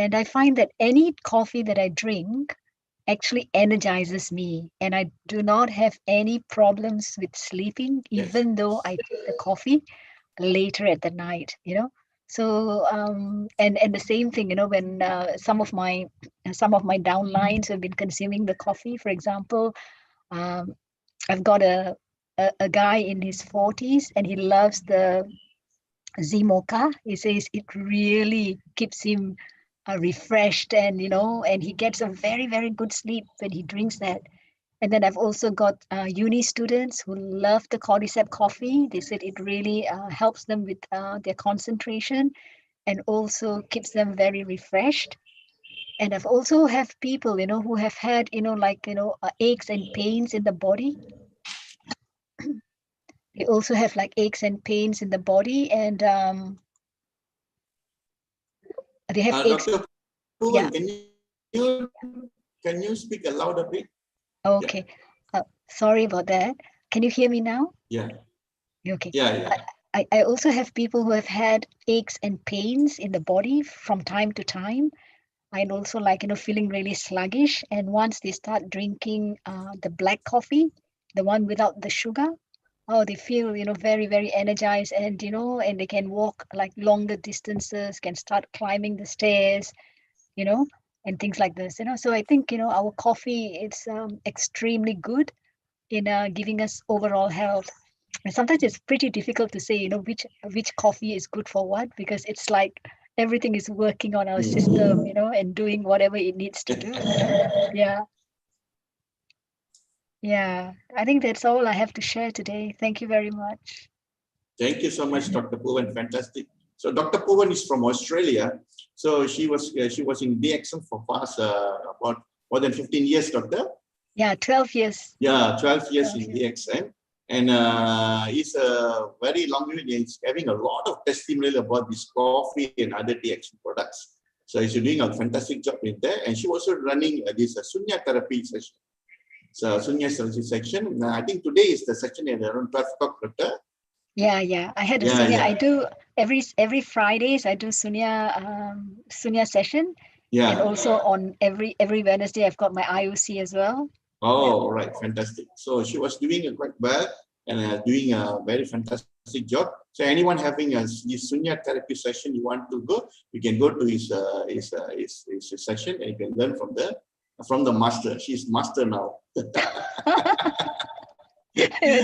And I find that any coffee that I drink actually energizes me, and I do not have any problems with sleeping, Yes. even though I take the coffee later at the night, So and the same thing, when some of my downlines have been consuming the coffee, for example. um, I've got a guy in his 40s, and he loves the Zimoka. He says it really keeps him refreshed, and he gets a very, very good sleep when he drinks that. And then I've also got uni students who love the Cordyceps coffee. They said it really helps them with their concentration and also keeps them very refreshed. And I've also have people, who have had, aches and pains in the body. They also have like aches and pains in the body, and they have aches. Dr. Puvan, Yeah. can you speak a louder bit? Yeah. Okay. Sorry about that. Can you hear me now? Yeah. Okay. Yeah. I also have people who have had aches and pains in the body from time to time, and also like feeling really sluggish. And once they start drinking the black coffee, the one without the sugar, oh, they feel very, very energized, and they can walk like longer distances, can start climbing the stairs, you know, and things like this. So I think our coffee it's extremely good in giving us overall health. And sometimes it's pretty difficult to say, which coffee is good for what, because it's like everything is working on our system, and doing whatever it needs to do. Yeah. Yeah. I think that's all I have to share today. Thank you very much. Thank you so much, Dr. Puvan. Fantastic. So Dr. Puvan is from Australia. So she was in DXM for past about more than 15 years, Doctor. Yeah, 12 years. Yeah, 12 years in DXM. And he's a very long way. He's having a lot of testimonial about this coffee and other DXM products. So he's doing a fantastic job in there. And she also running this Sunya therapy session. So Sunya therapy section. I think today is the section at around 12 o'clock, Doctor. Yeah. I had a Sunya. I do every Fridays. I do Sunya session. Yeah. And also on every Wednesday, I've got my IOC as well. Oh, right, fantastic. So she was doing quite well and doing a very fantastic job. So anyone having a Sunya therapy session, you want to go, you can go to his session and you can learn from the master. She's master now.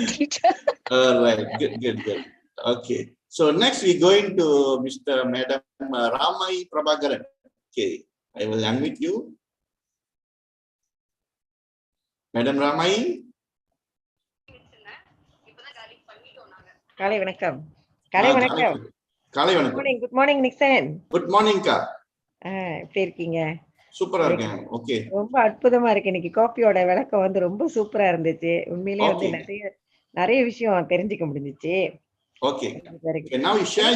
Teacher. All right, good. Okay. So next we're going to Madam Ramai Prabhakaran. Okay, I will unmute you. Madam Ramai. Kale vanakkam. Kale vanakkam. Kale vanakkam. Good morning, Nixon. Good morning, Ka. எப்படி இருக்கீங்க? சூப்பரா இருக்கேன். Okay. ரொம்ப அற்புதமா இருக்கு. இன்னைக்கு காஃபியோட விளக்கம் வந்து ரொம்ப சூப்பரா இருந்துச்சு. உண்மையிலேயே வந்து நிறைய விஷயம் தெரிஞ்சுக்க முடிஞ்சிச்சு. Okay. Now you share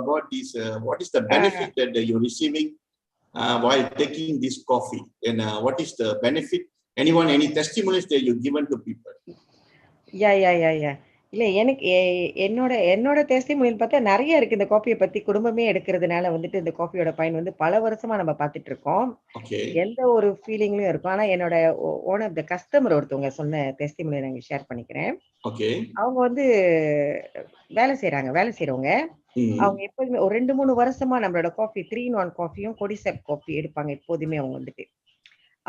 about this. What is the benefit that you're receiving while taking this coffee, and what is the benefit? Any testimonies that you've given to people? Yeah. இல்ல எனக்கு என்னோட டெஸ்டிமோனியல் பார்த்தா நிறைய இருக்கு. இந்த காஃபியை பத்தி குடும்பமே எடுக்கிறதுனால வந்துட்டு இந்த காஃபியோட பயன் வந்து பல வருஷமா நம்ம பார்த்துட்டு இருக்கோம். எந்த ஒரு ஃபீலிங்லயும் இருக்கும். ஆனா என்னோட ஒன் ஆஃப் த கஸ்டமர் ஒருத்தவங்க சொன்ன டெஸ்டிமோனியல் நான் ஷேர் பண்ணிக்கிறேன். அவங்க வந்து வேலை செய்யறவங்க. அவங்க எப்போதுமே ஒரு 2-3 வருஷமா நம்மளோட காஃபி 3-in-1 காஃபியும் Cordyceps காஃபி எடுப்பாங்க. எப்போதுமே அவங்க வந்துட்டு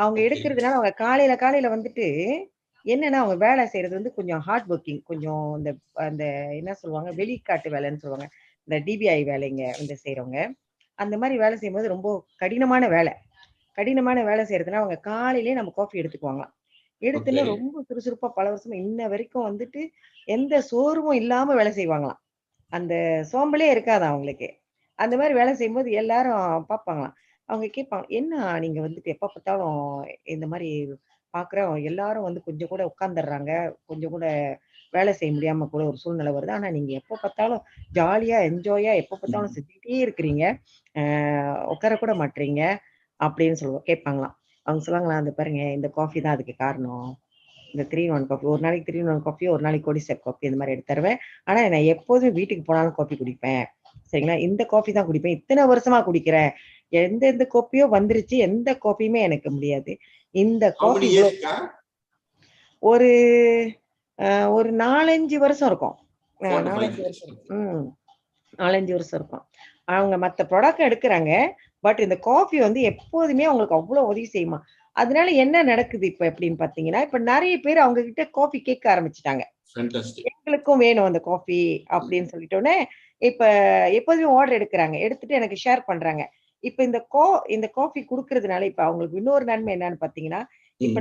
அவங்க எடுக்கிறதுனால அவங்க காலையில வந்துட்டு என்னன்னா அவங்க வேலை செய்யறது வந்து கொஞ்சம் ஹார்ட் ஒர்க்கிங், கொஞ்சம் அந்த என்ன சொல்லுவாங்க, வெளிக்காட்டு வேலைன்னு சொல்லுவாங்க, இந்த டிபிஐ வேலைங்க வந்து செய்யறவங்க. அந்த மாதிரி வேலை செய்யும்போது ரொம்ப கடினமான வேலை செய்யறதுனா அவங்க காலையிலேயே நம்ம காஃபி எடுத்துக்குவாங்க. எடுத்துன்னு ரொம்ப சுறுசுறுப்பா பல வருஷமா இன்ன வரைக்கும் வந்துட்டு எந்த சோர்வும் இல்லாம வேலை செய்வாங்களாம். அந்த சோம்பலே இருக்காது அவங்களுக்கு. அந்த மாதிரி வேலை செய்யும்போது எல்லாரும் பார்ப்பாங்களாம். அவங்க கேட்பாங்க, என்ன நீங்க வந்துட்டு எப்ப பார்த்தாலும் இந்த மாதிரி பாக்குறோம், எல்லாரும் வந்து கொஞ்சம் கூட உட்கார்ந்துடுறாங்க, கொஞ்சம் கூட வேலை செய்ய முடியாம கூட ஒரு சூழ்நிலை வருது. ஆனா நீங்க எப்ப பார்த்தாலும் ஜாலியா என்ஜாயா எப்ப பார்த்தாலும் செஞ்சுட்டே இருக்கிறீங்க, உட்கார கூட மாட்டீங்க அப்படின்னு கேட்பாங்களாம். அவங்க சொல்லுவாங்களா, அந்த பாருங்க இந்த காஃபி தான் அதுக்கு காரணம். இந்த 3-in-1 காஃபி, ஒரு நாளைக்கு 3-in-1 காஃபி, ஒரு நாளைக்கு Cordyceps காஃபி இந்த மாதிரி எடுத்து தருவேன். ஆனா நான் எப்போதும் வீட்டுக்கு போனாலும் காஃபி குடிப்பேன். சரிங்களா, இந்த காஃபி தான் குடிப்பேன், இத்தனை வருஷமா குடிக்கிறேன். எந்த கோப்பியோ வந்துருச்சு, எந்த காஃபியுமே எனக்கு முடியாது. இந்த காஃபி ஒரு ஒரு 4-5 வருஷம் இருக்கும். 4-5 வருஷம். 4-5 வருஷம் இருக்கும். அவங்க மத்த ப்ராடக்ட் எடுக்குறாங்க. பட் இந்த காஃபி வந்து எப்போதுமே அவங்களுக்கு அவ்வளவு உதவி செய்யுமா. அதனால என்ன நடக்குது இப்ப எப்படின்னு பாத்தீங்கன்னா, இப்ப நெறைய பேர் அவங்க கிட்ட காஃபி கேட்க ஆரம்பிச்சுட்டாங்க. எங்களுக்கும் வேணும் அந்த காஃபி அப்படின்னு சொல்லிட்டோன்னே, இப்ப எப்போதுமே ஆர்டர் எடுக்குறாங்க. எடுத்துட்டு எனக்கு ஷேர் பண்றாங்க. இப்ப இந்த காஃபி குடுக்கறதுனால இப்ப அவங்களுக்கு இன்னொரு நன்மை என்னன்னு பாத்தீங்கன்னா, இப்ப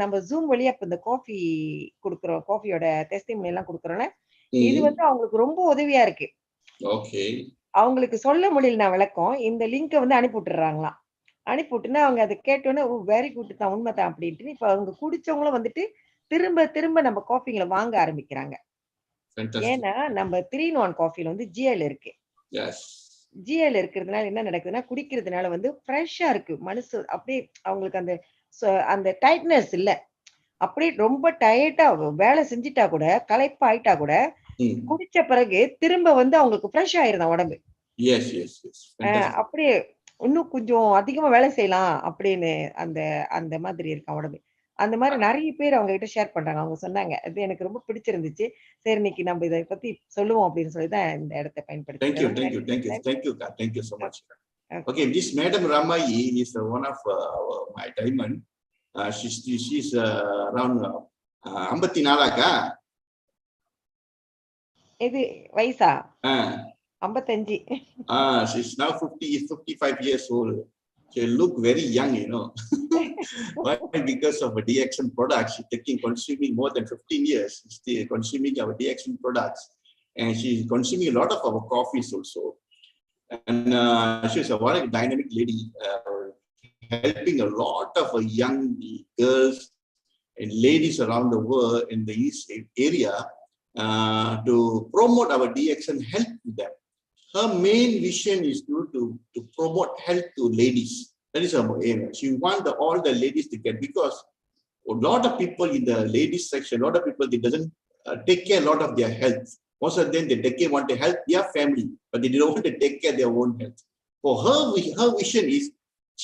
நம்ம Zoom வழியா இப்ப இந்த காஃபி குடுக்குறோம். காஃபியோட டெஸ்டிமோனி எல்லாம் குடுக்குறோம்ல. இது வந்து அவங்களுக்கு ரொம்ப உதவியா இருக்கு. ஓகே. அவங்களுக்கு சொல்ல முடியல விளக்கம். இந்த லிங்க்க வந்து அனுப்பி விட்டுறாங்களாம். அனுப்பி விட்டுனா அவங்க அத கேட்டோனே, ஓ வெரி குட் தான் உண்மைதான் அப்படின்ட்டு இப்ப அவங்க குடிச்சவங்களும் வந்துட்டு திரும்ப திரும்ப நம்ம காஃபிங்கள வாங்க ஆரம்பிக்கிறாங்க. ஏன்னா நம்ம 3 in 1 காஃபில வந்து GL இருக்கு. GL இருக்கிறதுனால என்ன நடக்குதுன்னா, குடிக்கிறதுனால வந்து ஃப்ரெஷ்ஷா இருக்கு. மனசு அப்படியே அவங்களுக்கு அந்த டைட்னஸ் இல்ல. அப்படியே ரொம்ப டயர்டா வேலை செஞ்சுட்டா கூட, களைப்பா ஆயிட்டா கூட, குடிச்ச பிறகு திரும்ப வந்து அவங்களுக்கு ஃப்ரெஷ் ஆயிருதான் உடம்பு. அப்படியே இன்னும் கொஞ்சம் அதிகமா வேலை செய்யலாம் அப்படின்னு அந்த மாதிரி இருக்கா உடம்பு. அந்த மாதிரி நிறைய பேர் அவங்க கிட்ட ஷேர் பண்றாங்க. அவங்க சொன்னாங்க. அது எனக்கு ரொம்ப பிடிச்சிருந்துச்சு. சரி இன்னைக்கு நம்ம இதை பத்தி சொல்லுவோம் அப்படின்னு சொல்லி தான் இந்த இடத்தை பயன்படுத்தி. Thank you so much. Okay, this Madam Ramai is one of my diamond. She's around 54 இது வயசா? 55. She's now 55 years old. She look very young, you know. Why? Because of a DXN product, she's consuming more than 15 years. She's consuming our DXN products, and she's consuming a lot of our coffees also. And she's a very dynamic lady, helping a lot of young girls and ladies around the world in the East area to promote our DXN health to them. Her main vision is to promote health to ladies. That is her aim. She wants all the ladies to get, because a lot of people in the ladies section, a lot of people, they doesn't take care a lot of their health. Most of them, they want to help their family, but they don't want to take care of their own health. For her vision is,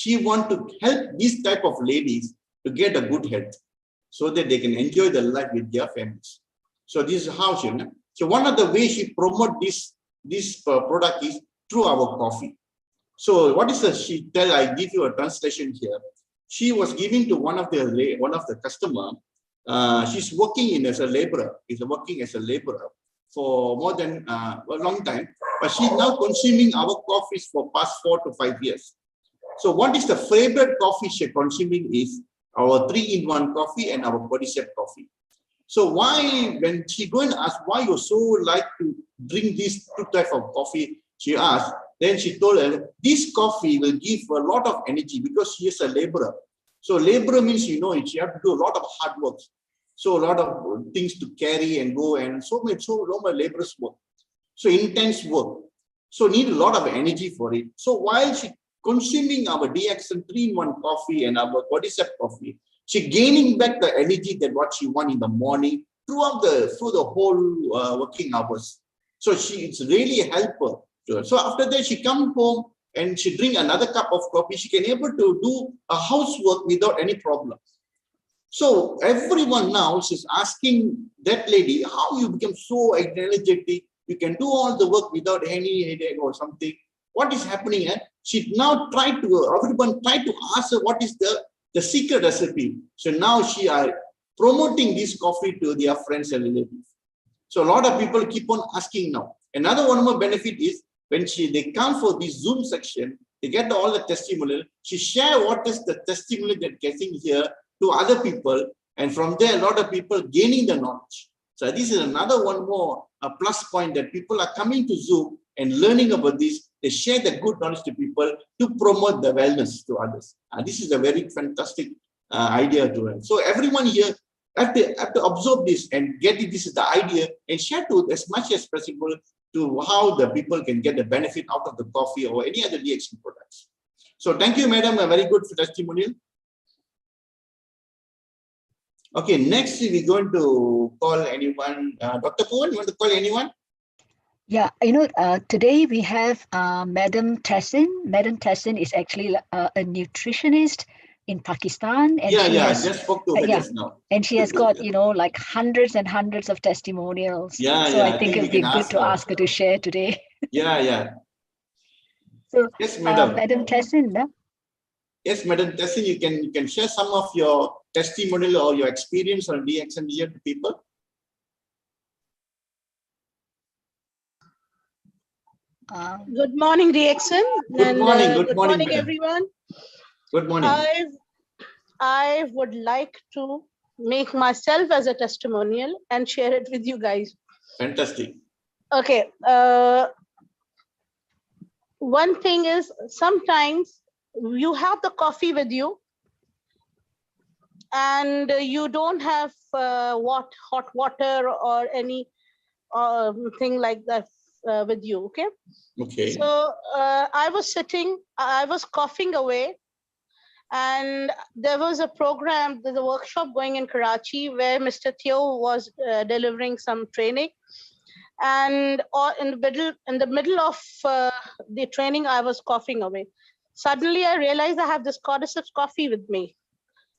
she wants to help these type of ladies to get a good health, so that they can enjoy their life with their families. So this is how she. So one of the ways she promote this product is through our coffee. So what is she tell? I give you a translation here. She was giving to one of the customer. She's working as a laborer. Is working as a laborer for more than a long time, but she's now consuming our coffees for past 4 to 5 years. So what is the favorite coffee she's consuming is our 3-in-1 coffee and our Bodhisattva coffee. So why, when she go and ask why you so like to drink these two types of coffee, she asked, then she told her, this coffee will give a lot of energy because she is a laborer. So laborer means, you know, she have to do a lot of hard work. So a lot of things to carry and go, and so much laborers work. So intense work. So need a lot of energy for it. So while she consuming our DXN 3-in-1 coffee and our Bodhisattva coffee, she gaining back the energy that what she want in the morning through the whole working hours. So it's really help her to her. So after that, she come home and she drink another cup of coffee. She can able to do a housework without any problem. So everyone now is asking that lady, how you become so energetic? You can do all the work without any headache or something. What is happening? She now everyone try to ask her what is the secret recipe. So now she are promoting this coffee to their friends and relatives. So a lot of people keep on asking now. Another one more benefit is when they come for this Zoom section, they get all the testimonial. She share what is the testimonial that getting here to other people, and from there a lot of people gaining the knowledge. So this is another one more plus point that people are coming to Zoom and learning about this. They share the good knowledge to people to promote the wellness to others. And this is a very fantastic idea to learn. So everyone here have to absorb this and get it. This is the idea, and share to as much as possible to how the people can get the benefit out of the coffee or any other DXN products. So thank you, madam. A very good testimonial. Okay, next we're going to call anyone. Dr. Poon, you want to call anyone? Yeah, today we have Madam Tessin. Madam Tessin is actually a nutritionist in Pakistan, and she I has just spoke to her just now. and she has got like hundreds and hundreds of testimonials. So I think it would be good to ask her to share today. Yeah. So yes, madam. Madam Tessin. Yes, Madam Tessin, you can share some of your testimonial or your experience on DXN here to people. Good morning, DXN. Good morning. Good morning, everyone. Good morning. I would like to make myself as a testimonial and share it with you guys. Fantastic. Okay. One thing is, sometimes you have the coffee with you and you don't have hot water or any thing like that with you. Okay. So I was coughing away, and there was a program, there's a workshop going in Karachi where Mr. Theo was delivering some training, and in the middle of the training, I was coughing away. Suddenly I realized I have this cordyceps coffee with me.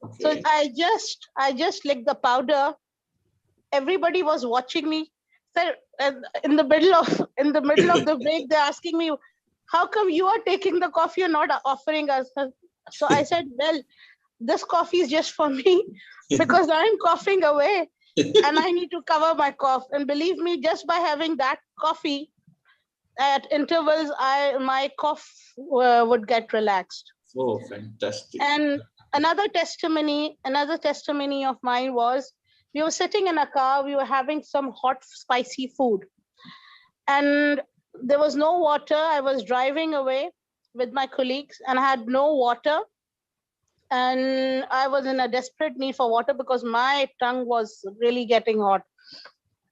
Okay. So I just licked the powder. Everybody was watching me. So in the middle of the break, they're asking me, how come you are taking the coffee and not offering us? So I said, well, this coffee is just for me because I'm coughing away and I need to cover my cough. And believe me, just by having that coffee at intervals, my cough would get relaxed. Oh, fantastic. And another testimony of mine was, we were sitting in a car, we were having some hot, spicy food. And there was no water. I was driving away with my colleagues and I had no water. And I was in a desperate need for water because my tongue was really getting hot.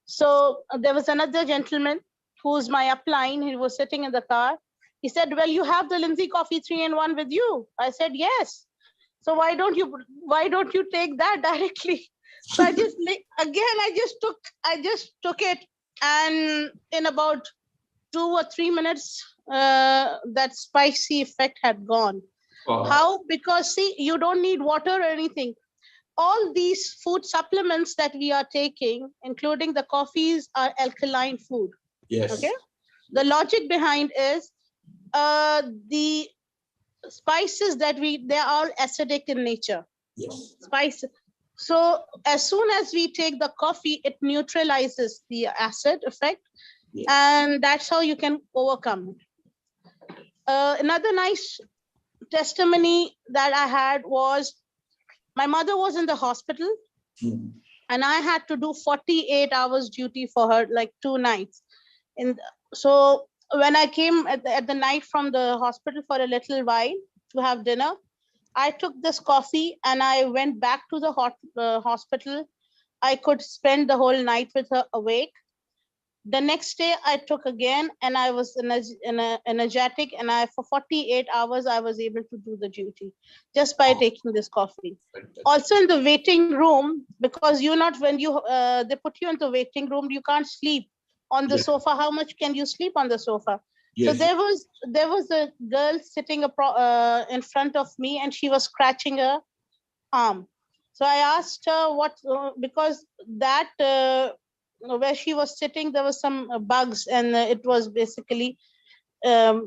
So there was another gentleman who's my upline. He was sitting in the car. He said, well, you have the Lindsay Coffee 3-in-1 with you. I said, yes. So why don't you take that directly? So I just took it, and in about 2 or 3 minutes, that spicy effect had gone. Oh. How? Because see, you don't need water or anything. All these food supplements that we are taking, including the coffees, are alkaline food. Yes. Okay. The logic behind is the spices that they are all acidic in nature. Yes. Spices. So as soon as we take the coffee, it neutralizes the acid effect. Yes. And that's how you can overcome it. Another nice testimony that I had was, my mother was in the hospital and I had to do 48 hours duty for her, like 2 nights. So when I came at the night from the hospital for a little while to have dinner, I took this coffee and I went back to the hospital. I could spend the whole night with her awake. The next day I took again and I was energetic, and for 48 hours I was able to do the duty just by taking this coffee. Also in the waiting room, because when they put you in the waiting room, you can't sleep on the sofa. How much can you sleep on the sofa? Yes. So there was a girl sitting in front of me, and she was scratching her arm. So I asked her because that where she was sitting, there was some bugs, and it was basically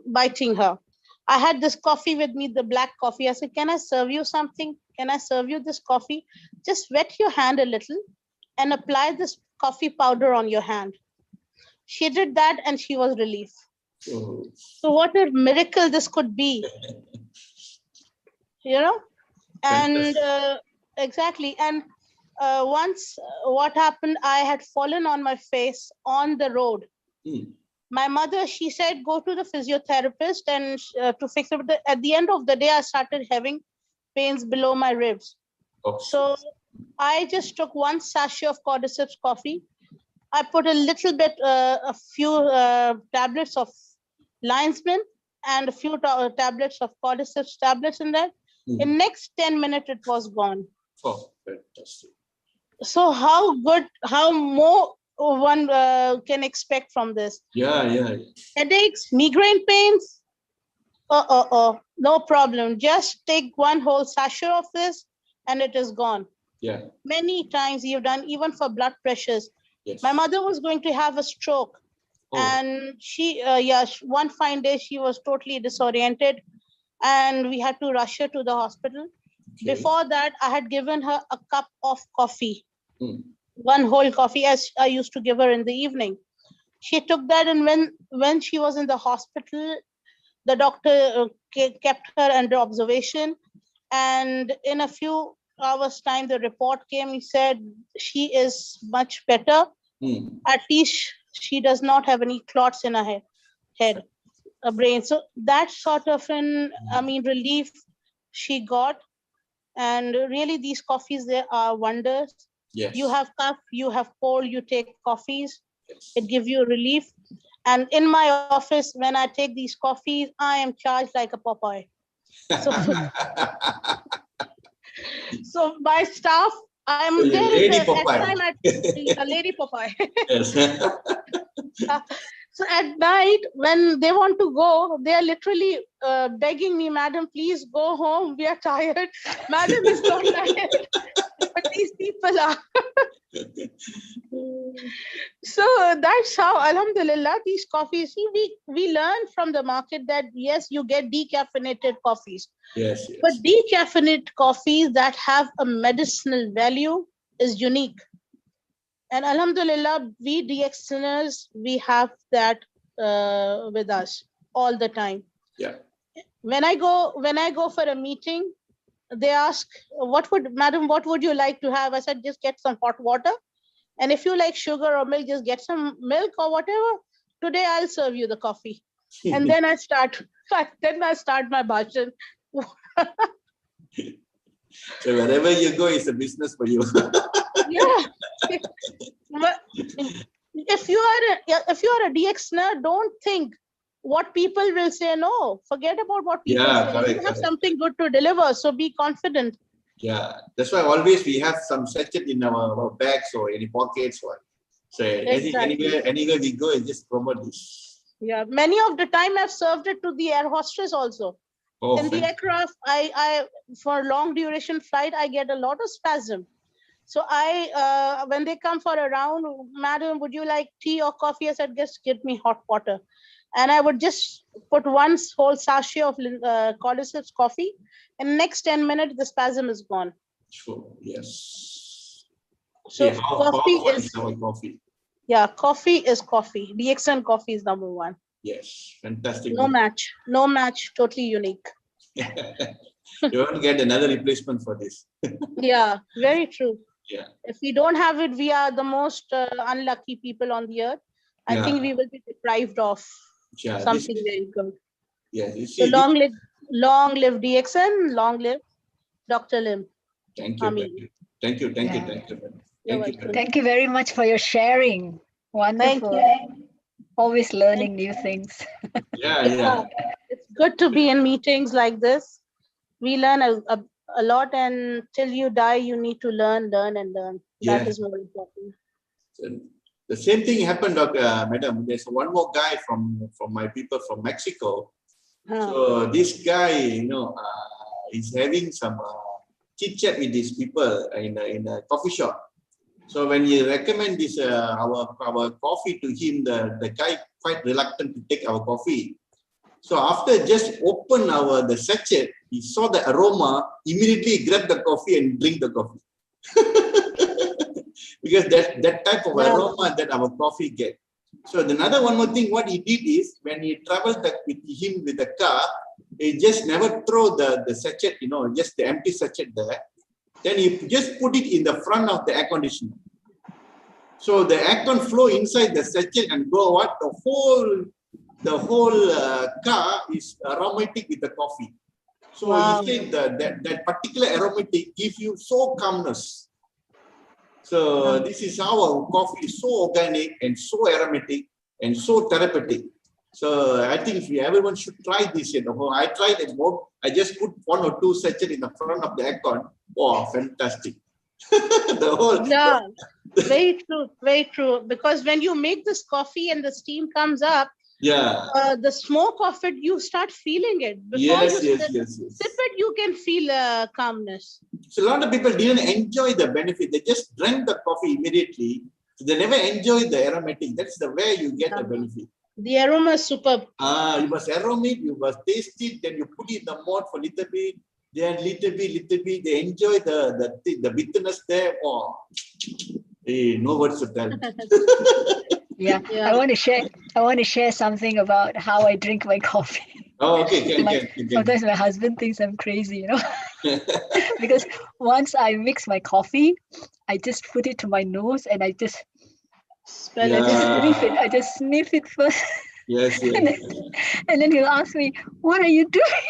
biting her. I had this coffee with me, the black coffee. I said, can I serve you something? Can I serve you this coffee? Just wet your hand a little and apply this coffee powder on your hand. She did that and she was relieved. Oh. So what a miracle this could be, and exactly. And once what happened, I had fallen on my face on the road. My mother, she said, go to the physiotherapist and to fix it. But at the end of the day, I started having pains below my ribs. Oh. So I just took 1 sachet of cordyceps coffee. I put a little bit, a few tablets of lion's mane and a few tablets of cordyceps tablets in there. In next 10 minutes, it was gone. Oh, fantastic. So how one can expect from this. Yeah. Headaches, migraine pains, no problem. Just take one whole sachet of this and it is gone. Yeah. Many times you've done, even for blood pressures. Yes. My mother was going to have a stroke. And she, one fine day, she was totally disoriented and we had to rush her to the hospital. Okay. Before that, I had given her a cup of coffee, one whole coffee, as I used to give her in the evening. She took that, and when she was in the hospital, the doctor kept her under observation. And in a few hours' time, the report came. He said she is much better. At least she does not have any clots in her head, a brain. So that sort of relief she got. And really, these coffees, they are wonders. Yes. You have cough, you have cold, you take coffees. Yes. It gives you relief. And in my office, when I take these coffees, I am charged like a Popeye. So my staff, I'm so there lady at Popeye. time a lady Popeye. Yes. So at night, when they want to go, they are literally begging me, madam, please go home. We are tired. Madam is not tired. But these people are. So that's how, alhamdulillah, these coffees, we learn from the market that yes, you get decaffeinated coffees. Yes. But decaffeinated coffees that have a medicinal value is unique. And alhamdulillah, we DXNers, we have that with us all the time. Yeah. When I go for a meeting, they ask, madam, what would you like to have? I said, just get some hot water. And if you like sugar or milk, just get some milk or whatever. Today, I'll serve you the coffee. And then I start my bhajan. So wherever you go, it's a business for you. Yeah. But if you are a DXner, don't think what people will say. No, forget about what people say. Correct, you have something good to deliver, so be confident. Yeah, that's why always we have some sachet in our bags or any pockets. So Exactly. anywhere we go, and just promote this. Yeah, many of the time I've served it to the air hostess also. In the aircraft, I for long duration flight, I get a lot of spasm. So when they come for a round, madam, would you like tea or coffee? I said, just give me hot water. And I would just put one whole sachet of cordyceps coffee. And next 10 minutes, the spasm is gone. Sure, yes. So coffee is our coffee. Yeah, coffee is coffee. DXN coffee is number one. Yes, fantastic. No match, totally unique. You won't get another replacement for this. Yeah, very true. Yeah. If we don't have it, we are the most unlucky people on the earth. I think we will be deprived of something very good. Yeah. So long live DXN, long live Dr. Lim. Thank you. Thank you. Thank you very much for your sharing. Wonderful. Thank you. Always learning new things. Yeah. It's good to be in meetings like this. We learn a lot, and till you die, you need to learn. That is more important. So the same thing happened, Madam. There's one more guy from my people from Mexico. So this guy, is having some chit chat with these people in a coffee shop. So when you recommend this our coffee to him, the guy quite reluctant to take our coffee. So after just open the sachet, he saw the aroma, immediately grabbed the coffee and drink the coffee. Because that type of aroma that our coffee get. So another one more thing, what he did is when he traveled with him with the car, he just never throw the sachet, just the empty sachet there. Then he just put it in the front of the air conditioner. So the air can flow inside the sachet and go what? The whole car is aromatic with the coffee. So he said that particular aromatic gives you so calmness. So this is how our coffee is so organic and so aromatic and so therapeutic. So I think everyone should try this. I tried it more. I just put 1 or 2 sachets in the front of the aircon. Wow, fantastic. The whole. Yeah, very true, very true. Because when you make this coffee and the steam comes up, the smoke of it, you start feeling it. Before Yes, you yes. sip it, you can feel calmness. So a lot of people didn't enjoy the benefit. They just drank the coffee immediately. So they never enjoyed the aromatic. That's the way you get the benefit. The aroma is superb. You must aromate, you must taste it, then you put it in the mouth for a little bit, then little bit. They enjoy the bitterness there. Oh, hey, no words to tell. Yeah. I want to share something about how I drink my coffee. Oh, okay. Can. Sometimes my husband thinks I'm crazy, because once I mix my coffee, I just put it to my nose and I just smell it. I just sniff it first. Yes. and then he'll ask me, "What are you doing?"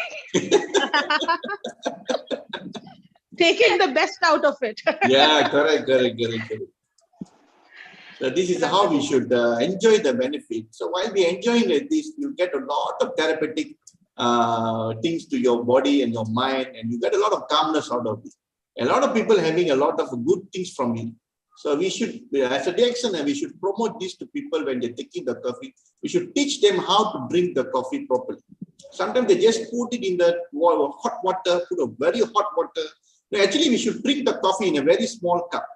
Taking the best out of it. Yeah, correct. So this is how we should enjoy the benefit. So while we enjoying this, you get a lot of therapeutic things to your body and your mind, and you get a lot of calmness out of it. A lot of people having a lot of good things from it. So we should, as a DXN, we should promote this to people when they're taking the coffee. We should teach them how to drink the coffee properly. Sometimes they just put it in the hot water, put a very hot water. No, actually, we should drink the coffee in a very small cup.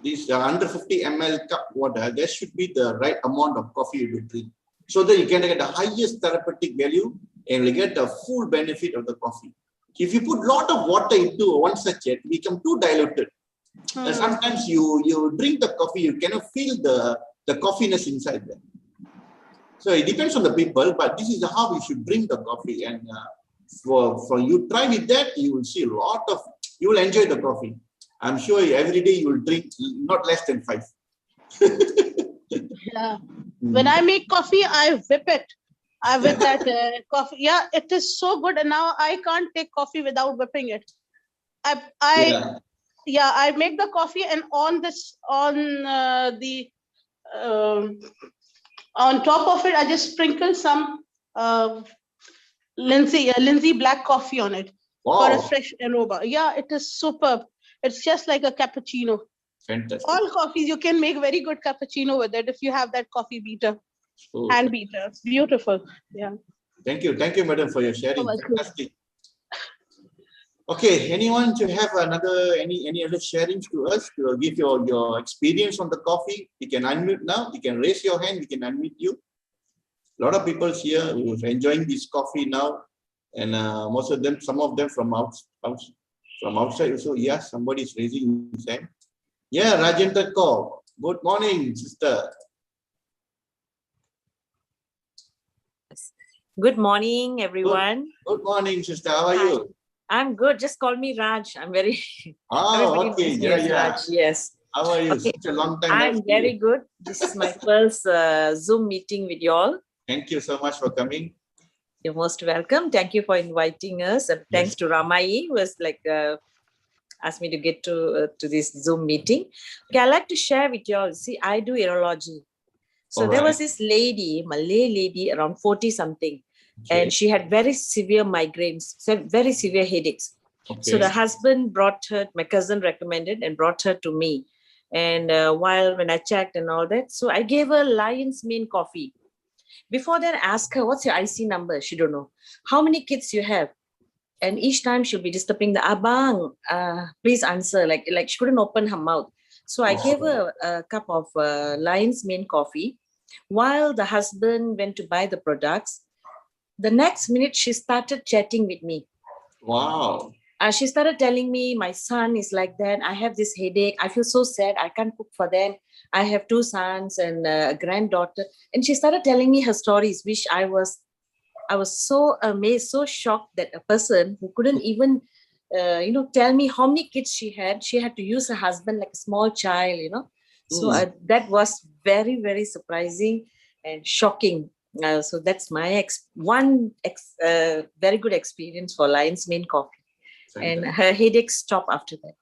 This under 50 ml cup water, that should be the right amount of coffee you will drink, so that you can get the highest therapeutic value and you get the full benefit of the coffee. If you put a lot of water into one sachet, it becomes too diluted. Sometimes you drink the coffee, you cannot feel the coffeeness inside there. So it depends on the people, but this is how we should drink the coffee. And for you try with that, you will see you will enjoy the coffee. I'm sure every day you will drink not less than 5. Yeah. When I make coffee, I whip it. I whip that coffee. Yeah, it is so good. And now I can't take coffee without whipping it. I make the coffee, and on top of it, I just sprinkle some Lindsay black coffee on it. Wow. For a fresh aroma. Yeah, it is superb. It's just like a cappuccino. Fantastic. All coffees, you can make very good cappuccino with it if you have that coffee beater, hand beater. It's beautiful. Yeah. Thank you, madam, for your sharing. Fantastic. Okay, anyone to have any other sharings to us to give your experience on the coffee? You can unmute now. You can raise your hand. We can unmute you. A lot of people here who are enjoying this coffee now, and most of them, some of them from outside also. Yes, somebody is raising his hand. Yeah, Rajendra Kaur. Good morning, sister. Good morning, everyone. Good morning, sister. How are you? I'm good. Just call me Raj. I'm very. Okay. Yeah. Raj. Yes. How are you? Okay. Such a long time. I'm very good. This is my first Zoom meeting with you all. Thank you so much for coming. You're most welcome. Thank you for inviting us. And thanks to Ramai, who was asked me to get to this Zoom meeting. Okay, I'd like to share with you all. See, I do urology. So there was this lady, Malay lady, around 40 something. Okay. And she had very severe migraines, very severe headaches. Okay. So the husband brought her, my cousin recommended and brought her to me. And when I checked and all that, so I gave her Lion's Mane coffee. Before that, I asked her, what's your IC number? She don't know. How many kids you have? And each time she'll be disturbing the abang, please answer. Like she couldn't open her mouth. So I gave her a cup of Lion's Mane coffee. While the husband went to buy the products, the next minute she started chatting with me. Wow. She started telling me, my son is like that. I have this headache. I feel so sad. I can't cook for them. I have 2 sons and a granddaughter. And she started telling me her stories, which I was so amazed, so shocked that a person who couldn't even, tell me how many kids she had to use her husband like a small child, So that was very, very surprising and shocking. So that's my very good experience for Lion's Mane coffee. And her headaches stop after that.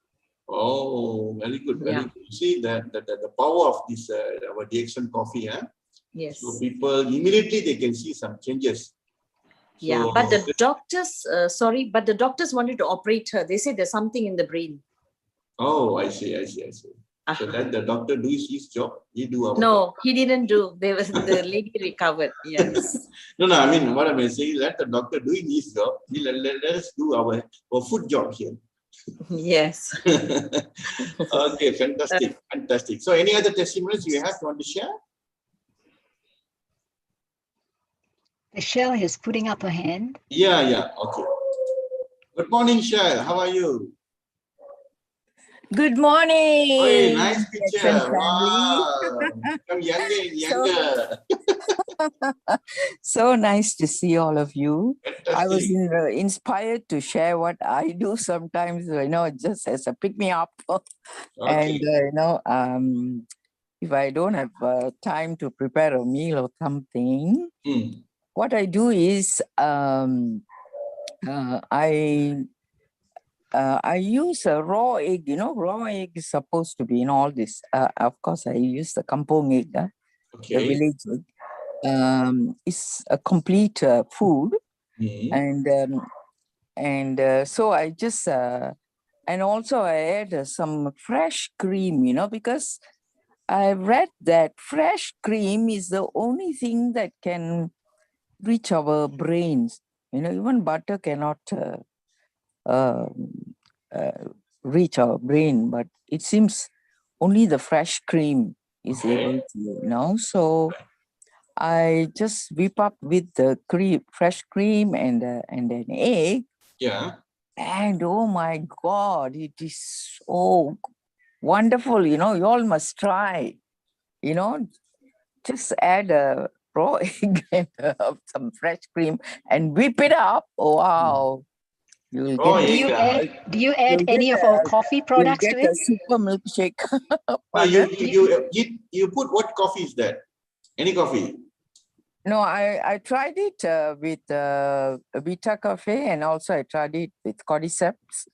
Oh, very good. Very good. You see the power of this our DXN coffee, huh? Yes. So people immediately they can see some changes. Yeah, but the doctors, but the doctors wanted to operate her. They said there's something in the brain. Oh, I see. So that the doctor do his job, he do our No, job. he didn't do. The lady recovered. Yes. No, I mean, what I'm saying, let the doctor doing his job. Let us do our food job here. Yes. Okay, fantastic. So any other testimonies you want to share? Michelle is putting up her hand. Yeah. Okay. Good morning, Shell. How are you? Good morning. Hey, nice picture. Family. Wow. Become younger. So nice to see all of you. Fantastic. I was inspired to share what I do sometimes, just as a pick me up. Okay. And, if I don't have time to prepare a meal or something, what I do is I use a raw egg. Raw egg is supposed to be in all this. Of course, I use the kampong egg, the village egg. It's a complete food, and so I just and also I add some fresh cream. Because I read that fresh cream is the only thing that can reach our brains. Even butter cannot reach our brain, but it seems only the fresh cream is able to, so I just whip up with the fresh cream and an egg. Yeah. And oh my God, it is so wonderful. You all must try. Just add a raw egg and some fresh cream and whip it up. Wow. Do you add any of our coffee products to it? You'll get a super milkshake. You put what coffee is that? Any coffee? No, I tried it with Vita Cafe, and also I tried it with Cordyceps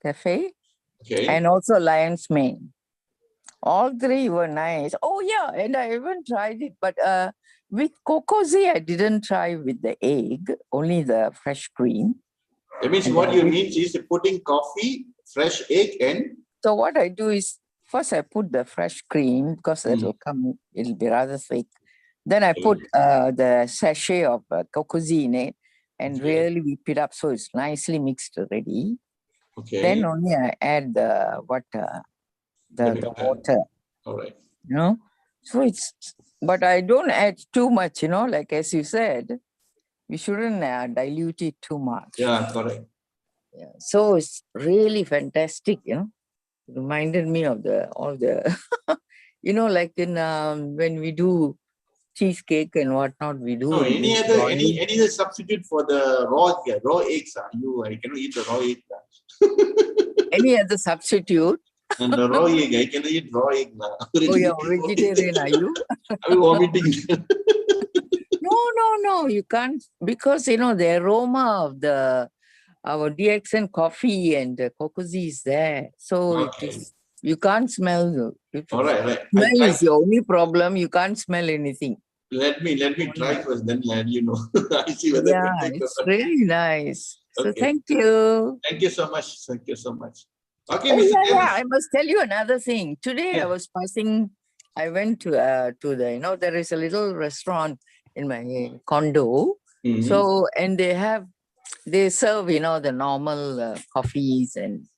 Cafe, and also Lion's Mane. All three were nice. Oh yeah, and I even tried it, but with Cocozzi, I didn't try with the egg, only the fresh cream. That means what you mean is putting coffee, fresh egg, and... So what I do is, first I put the fresh cream, because it'll be rather thick. Then I put the sachet of Cocozzi in it and really whip it up so it's nicely mixed already. Then only I add the water. All right. So but I don't add too much, like as you said, we shouldn't dilute it too much. Yeah, correct. Yeah. So it's really fantastic, reminded me of all the, like in when we do cheesecake and whatnot, we do. No, any other substitute for the raw eggs? I cannot eat the raw egg. Any other substitute? And the raw egg, I cannot eat raw egg. Oh, you're vegetarian, are you? I'm vomiting. No, you can't, because the aroma of our DXN coffee and Cocozzi is there. So you can't smell. All right. Smell is the only problem. You can't smell anything. Let me try first, then let you know. I see whether it's really nice. So thank you. Thank you so much. Okay, I must tell you another thing. Today I was passing. I went to the there is a little restaurant in my condo. So and they serve the normal coffees and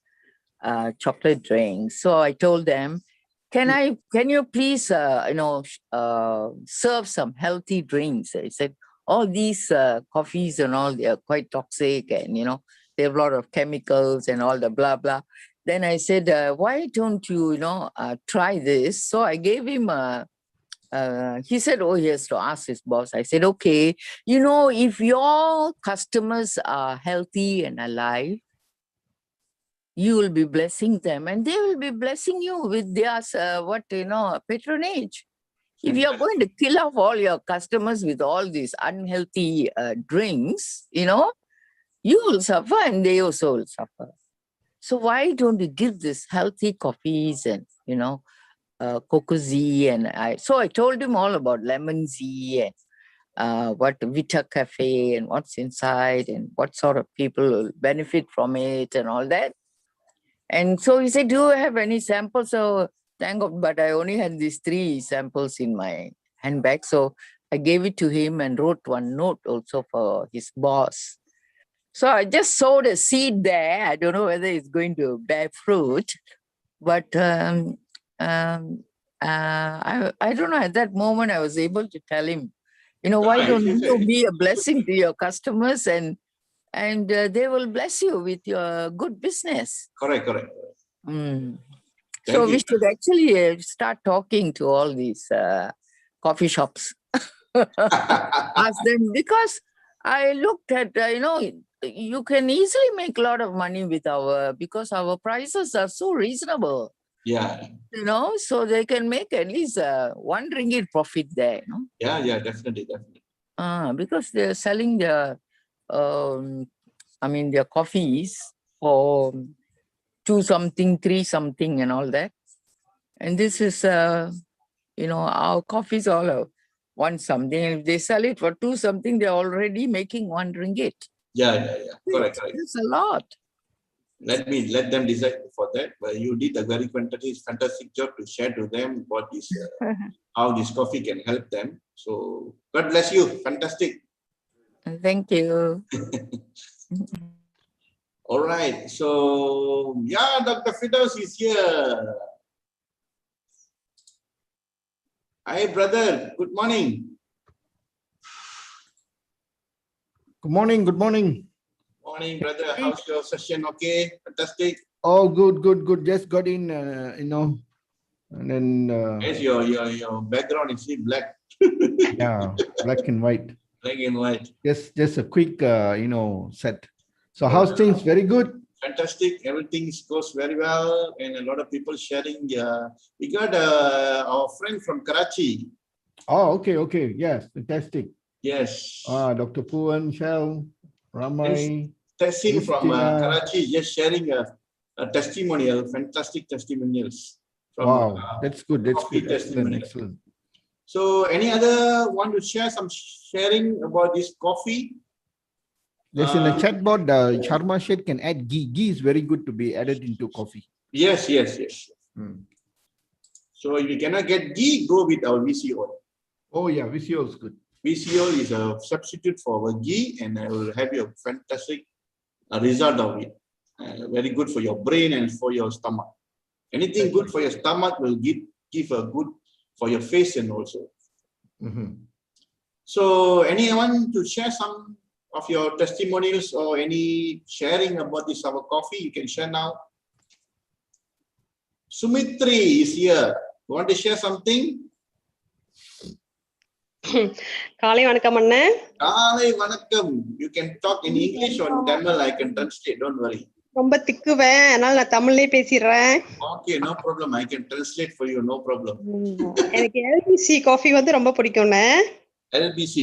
chocolate drinks. So I told them, can you please serve some healthy drinks? I said, all these coffees and all, they are quite toxic, and they have a lot of chemicals and all the blah blah. Then I said, why don't you try this? So I gave him he said, he has to ask his boss. I said, okay, if your customers are healthy and alive, you will be blessing them, and they will be blessing you with their patronage. If you're going to kill off all your customers with all these unhealthy drinks, you will suffer and they also will suffer. So why don't you give this healthy coffees and, Cocozzi? And so I told him all about lemon zea and what Vita Cafe and what's inside and what sort of people will benefit from it and all that. And so he said, do you have any samples? So thank God, but I only had these 3 samples in my handbag. So I gave it to him and wrote one note also for his boss. So I just sowed a seed there. I don't know whether it's going to bear fruit, but I don't know. At that moment, I was able to tell him, why don't you be a blessing to your customers and they will bless you with your good business. Correct. So we should actually start talking to all these coffee shops. Ask them, because I looked at, you can easily make a lot of money with because our prices are so reasonable. Yeah. So they can make at least 1 ringgit profit there. Yeah, definitely. Because they're selling their, their coffees for 2 something, 3 something and all that. And this is, our coffees all 1 something. If they sell it for 2 something, they're already making 1 ringgit. Yeah. Correct. It's a lot. Let them decide for that. But you did a very fantastic job to share to them what is how this coffee can help them. So God bless you. Fantastic. Thank you. All right. So Dr. Firdaus is here. Hi, brother. Good morning. Good morning. Morning, brother. How's your session? Okay, fantastic. Oh, good. Just got in, and then. Yes, your background is black. Yeah, black and white. Black and white. Just a quick, set. So how's things? Very good. Fantastic. Everything goes very well, and a lot of people sharing. We got our friend from Karachi. Oh, okay. Yes, fantastic. Yes. Dr. Puan, Shell, Ramai. Tessin from Karachi, just sharing a testimonial, fantastic testimonials. Wow, that's good. That's good. Excellent. So, any other want to share some sharing about this coffee? There's in the chat board, Sharma Sheikh can add ghee. Ghee is very good to be added into coffee. Yes. So, if you cannot get ghee, go with our VC oil. Oh, yeah, VC oil is good. VC oil is a substitute for our ghee, and I will have you a fantastic result of it. Very good for your brain and for your stomach. Anything good for your stomach will give a good for your face and also. So, anyone to share some of your testimonials or any sharing about this our coffee, you can share now. Sumitri is here. You want to share something? Kaalai vanakkam anna. Kaalai vanakkam. You can talk in English or in Tamil. I can translate. Don't worry. ரொம்ப திக்குவேன், அதனால நான் தமிழ்லயே பேசிடுறேன். Okay, no problem. I can translate for you. No problem. எனக்கு LBC coffee வந்து ரொம்ப பிடிக்கும்னே. LBC.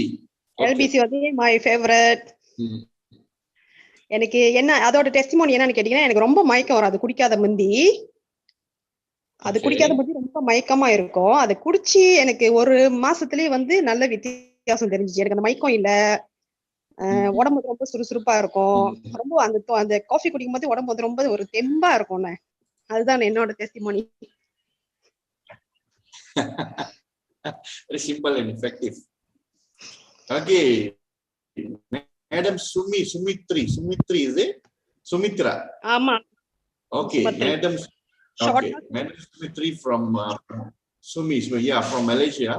LBC வந்து my favorite. எனக்கு என்ன அதோட டெஸ்டிமோனி என்னன்னு கேட்டீங்கன்னா, எனக்கு ரொம்ப மயக்கம் வரும் அது குடிக்காத முந்தி. அது குடிக்காத முந்தி ரொம்ப மயக்கமா இருக்கும். அதை குடிச்சு எனக்கு 1 மாசத்துலயே வந்து நல்ல வித்தியாசம் தெரிஞ்சிச்சு. எனக்கு அந்த மயக்கம் இல்ல, உடம்பு ரொம்ப சுறுசுறுப்பா இருக்கும். ரொம்ப அந்த காஃபி குடிக்கும் போது உடம்பு வந்து ரொம்ப ஒரு தெம்பா இருக்கும்ண்ணே. அதுதான் என்னோட testimony. Very simple and effective. Okay, Madam Sumitri, is it? Sumitra. Ama. Okay, Madam. Okay, Madam Sumitri from from Malaysia.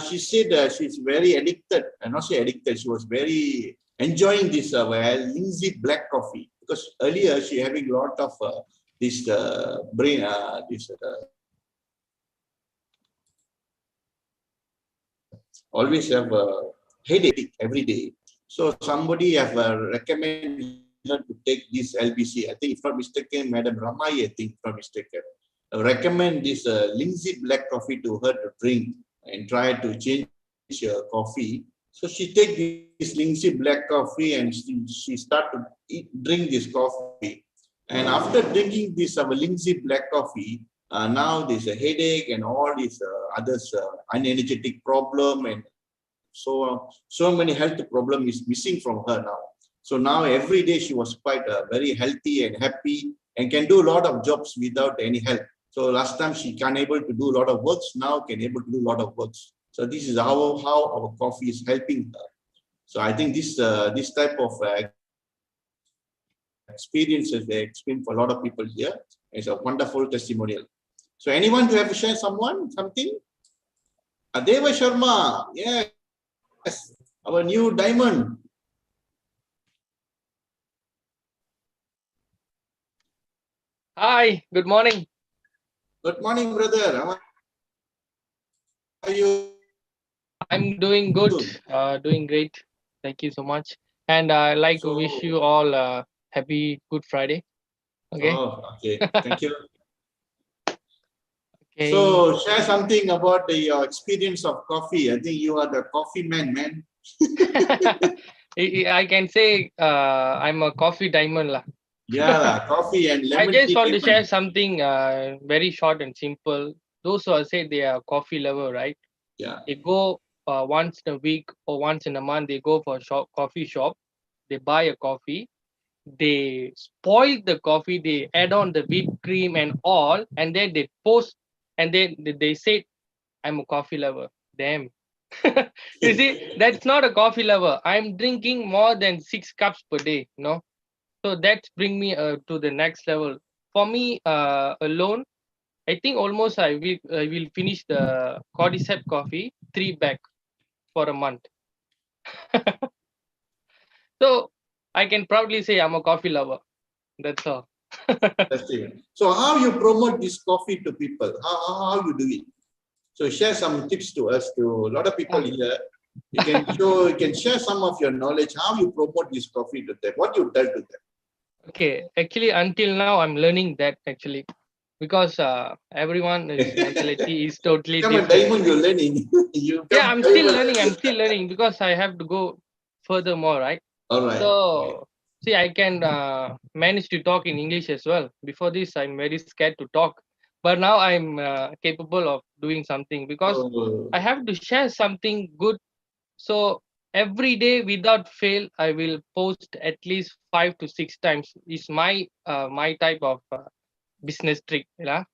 She said she's very addicted, and not say addicted. She was very enjoying this Lindsay black coffee because earlier she having a lot of this brain always have a headache every day. So somebody have recommended her to take this LBC. I think if not mistaken, Madam Ramai, I think if not mistaken, recommend this Lindsay black coffee to her to drink and try to change her coffee. So she take this Lindsay black coffee and she start to drink this coffee. And after drinking this Lindsay black coffee, now there's a headache and all these others unenergetic problem and so many health problem is missing from her now. So now every day she was quite very healthy and happy and can do a lot of jobs without any help. So last time she can't able to do a lot of works, now can able to do a lot of works. So this is how our coffee is helping her. So I think this type of experiences they experience for a lot of people here is a wonderful testimonial. So anyone to have to share something? Deva Sharma, yes, our new diamond. Hi, good morning. Good morning, brother. How are you? I'm doing good, doing great. Thank you so much. And I'd like to wish you all a happy Good Friday. Okay. Oh, okay. Thank you. Okay. So share something about your experience of coffee. I think you are the coffee man. I can say I'm a coffee diamond lah. Yeah, coffee and lemon tea. I just want to share something very short and simple. Those who say they are coffee lover, right? Yeah. They go once in a week or once in a month. They go for a coffee shop. They buy a coffee. They spoil the coffee. They add on the whipped cream and all, and then they post, and then they say, "I'm a coffee lover." Damn. You see, that's not a coffee lover. I'm drinking more than 6 cups per day. So that's bring me to the next level. For me alone, I think almost I will finish the Cordyceps coffee 3 bags for a month. So I can proudly say I'm a coffee lover. That's all. That's it. So how you promote this coffee to people? How you do it? So share some tips to us, to a lot of people here. You can share some of your knowledge, how you promote this coffee to them, what you tell to them. Okay, actually until now I'm learning that actually, because everyone's mentality is totally different. Diamond, you're learning. Yeah, I'm still learning because I have to go furthermore, right? All right. So see, I can manage to talk in English as well. Before this, I'm very scared to talk, but now I'm capable of doing something because I have to share something good. So every day without fail, I will post at least 5 to 6 times. It's my type of business trick. Yeah,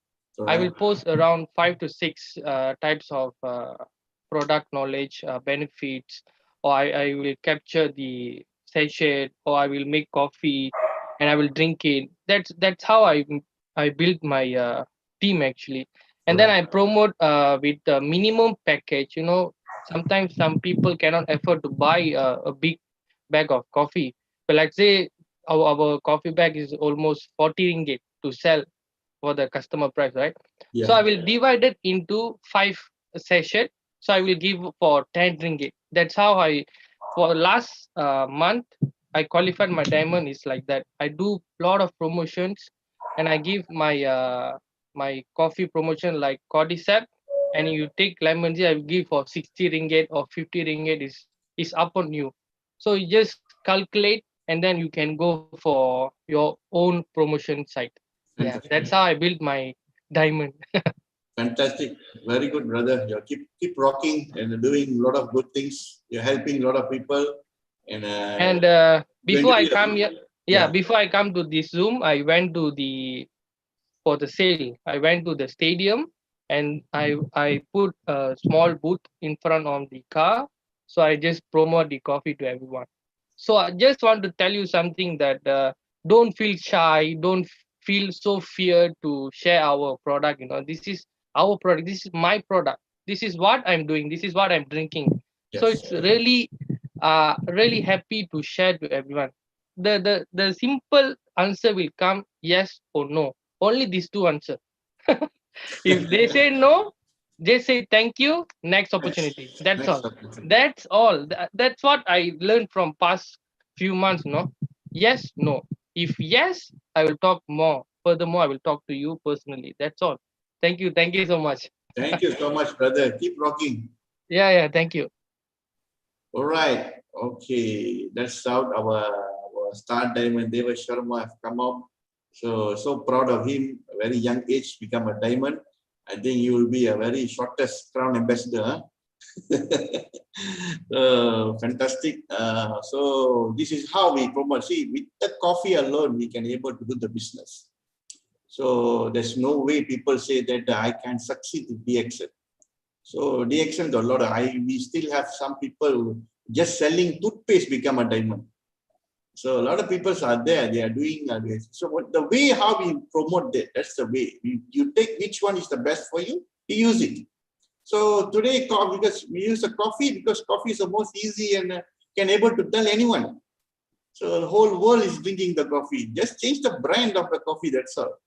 I will post around 5 to 6 types of product knowledge, benefits, or I will capture the sachet, or I will make coffee and I will drink it. That's how I build my team actually. And then I promote with the minimum package. Sometimes some people cannot afford to buy a big bag of coffee. But let's say our coffee bag is almost 40 ringgit to sell for the customer price, right? Yeah. So I will divide it into 5 sessions. So I will give for 10 ringgit. That's how for last month, I qualified my diamond is like that. I do a lot of promotions and I give my my coffee promotion like Cordyceps, and you take lemon tea, I will give for 60 ringgit or 50 ringgit is up on you. So you just calculate and then you can go for your own promotion site. Yeah, that's how I built my diamond. Fantastic. Very good, brother. You keep rocking and doing a lot of good things. You're helping a lot of people. And before I come here, before I come to this Zoom, I went to for the sale. I went to the stadium and I put a small booth in front of the car. So I just promote the coffee to everyone. So I just want to tell you something that don't feel shy, don't feel so feared to share our product. This is our product, this is my product, this is what I'm doing, this is what I'm drinking. Yes. So it's really really happy to share to everyone. The simple answer will come yes or no, only these 2 answers. If they say no, just say thank you, next opportunity. That's all. That's all. That's what I learned from past few months. Yes, no. If yes, I will talk more. Furthermore, I will talk to you personally. That's all. Thank you so much. Thank you so much, brother. Keep rocking. Yeah, thank you. All right. Okay, that's out our star diamond. Deva Sharma have come up. So proud of him. A very young age, become a diamond. I think you will be a very shortest crown ambassador. Fantastic. So this is how we promote. See, with the coffee alone, we can able to do the business. So there's no way people say that I can succeed with DXN. So DXN got a lot of, we still have some people just selling toothpaste become a diamond. So a lot of people are there, they are doing this. So what, the way how we promote that, that's the way. You take which one is the best for you, you use it. So today, because we use the coffee, because coffee is the most easy and can able to tell anyone. So the whole world is drinking the coffee. Just change the brand of the coffee, that's all.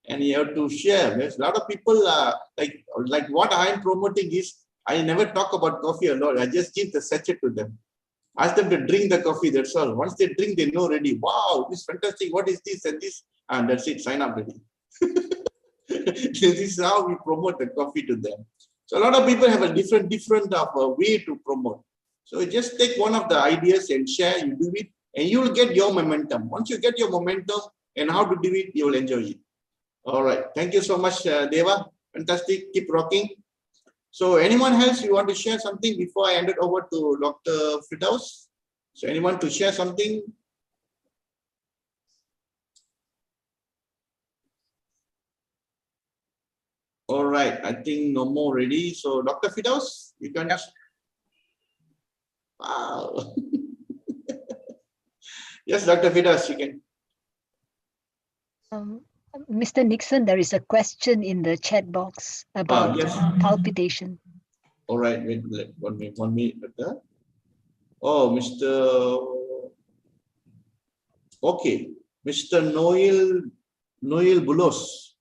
And you have to share. There's a lot of people like what I'm promoting is, I never talk about coffee a lot. I just give the sachet to them. Ask them to drink the coffee, that's all. Once they drink, they know already, wow, this is fantastic, what is this and this? And that's it, sign up already. This is how we promote the coffee to them. So a lot of people have a different way to promote. So just take one of the ideas and share, you do it, and you will get your momentum. Once you get your momentum and how to do it, you will enjoy it. All right, thank you so much, Deva. Fantastic, keep rocking. So anyone else, you want to share something before I hand it over to Dr. Firdaus? So anyone to share something? All right, I think no more ready. So Dr. Firdaus, you can. Yep. Wow. Yes, Dr. Firdaus, you can. Mr. Nixon, there is a question in the chat box about palpitation. All right, wait, 1 minute. Oh, Mr. Okay, Mr. Noel Bulos.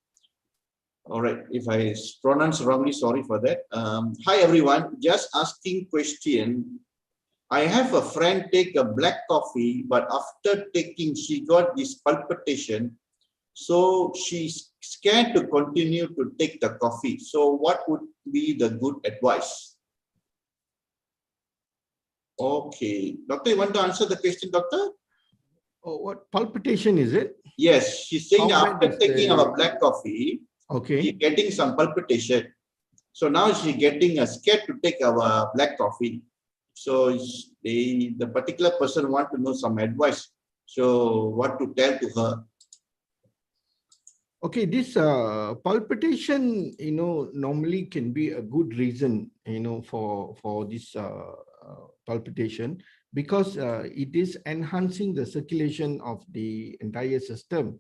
All right, if I pronounce wrongly, sorry for that. Hi everyone, just asking question. I have a friend take a black coffee, but after taking, she got this palpitation. So she's scared to continue to take the coffee. So what would be the good advice? Okay, doctor, you want to answer the question, doctor? Oh, what palpitation is it? Yes, she's saying after taking our black coffee, okay, she's getting some palpitation. So now she's getting scared to take our black coffee. So the particular person want to know some advice. So what to tell to her? Okay, this palpitation, normally can be a good reason, for this palpitation, because it is enhancing the circulation of the entire system,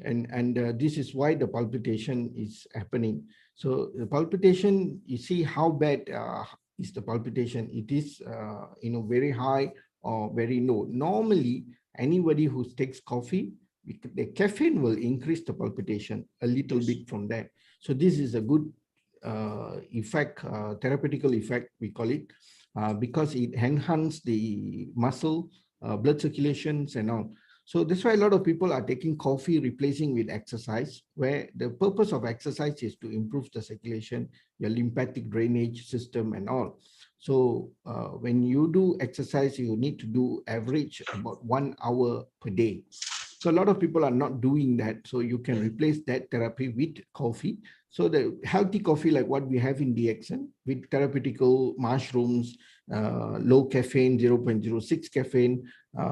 and this is why the palpitation is happening. So the palpitation, you see how bad is the palpitation? It is very high or very low. Normally, anybody who takes coffee, the caffeine will increase the palpitation a little bit from that. So this is a good effect, therapeutical effect, we call it, because it enhances the muscle, blood circulations and all. So that's why a lot of people are taking coffee, replacing with exercise, where the purpose of exercise is to improve the circulation, your lymphatic drainage system and all. So when you do exercise, you need to do average about 1 hour per day. So a lot of people are not doing that. So you can replace that therapy with coffee. So the healthy coffee, like what we have in DXN, with therapeutical mushrooms, low caffeine, 0.06 caffeine,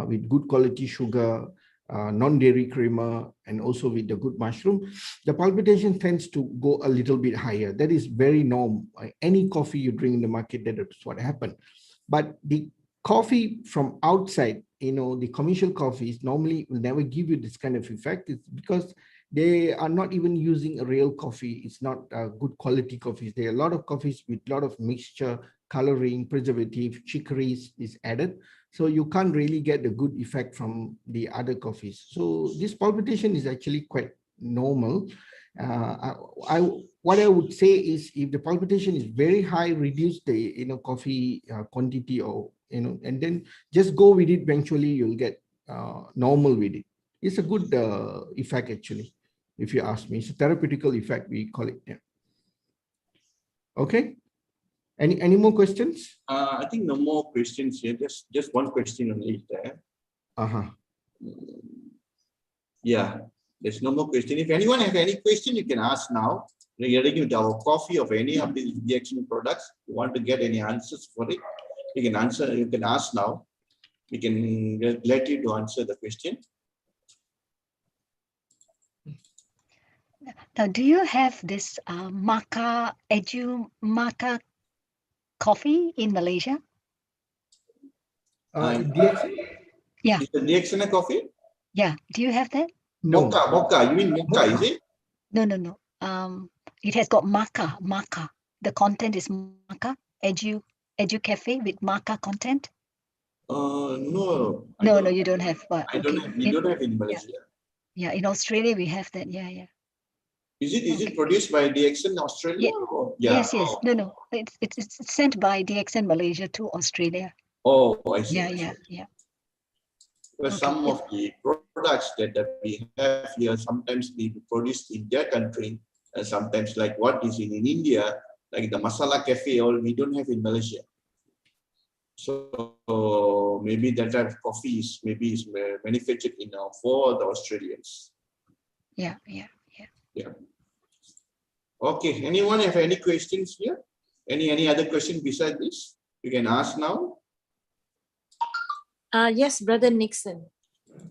with good quality sugar, non-dairy creamer, and also with the good mushroom, the palpitation tends to go a little bit higher. That is very normal. Any coffee you drink in the market, that is what happened. But the coffee from outside, the commercial coffees normally will never give you this kind of effect. It's because they are not even using a real coffee. It's not good quality coffees. There are a lot of coffees with a lot of mixture, coloring, preservative, chicories is added. So you can't really get the good effect from the other coffees. So this palpitation is actually quite normal. What I would say is, if the palpitation is very high, reduce the coffee quantity, or and then just go with it. Eventually you'll get normal with it. It's a good effect, actually, if you ask me. It's a therapeutical effect, we call it. Yeah. Okay, any more questions? I think no more questions here. Just one question only there. Yeah, there's no more question. If anyone has any question, you can ask now regarding with our coffee of any of these DXN products. You want to get any answers for it, you can answer. You can ask now. We can let you to answer the question. Now, do you have this maca coffee in Malaysia? DXN? Yeah. Is the DXN coffee? Yeah. Do you have that? No. Mocha. You mean mocha, is it? No. It has got maca. The content is maca. Edu Cafe with maca content. No. No, you don't have. I don't have. We don't have in Malaysia. Yeah, in Australia we have that. Yeah. Is it produced by DXN Australia? Yeah. Yes. No. It's sent by DXN Malaysia to Australia. Oh, I see. Yeah. Well, some of the products that we have here sometimes be produced in their country, and sometimes like what is in India, like the masala cafe, or we don't have in Malaysia. So maybe that type of coffee is manufactured for the Australians. Yeah. Okay. Anyone have any questions here? Any other question besides this? You can ask now. Yes, Brother Nixon.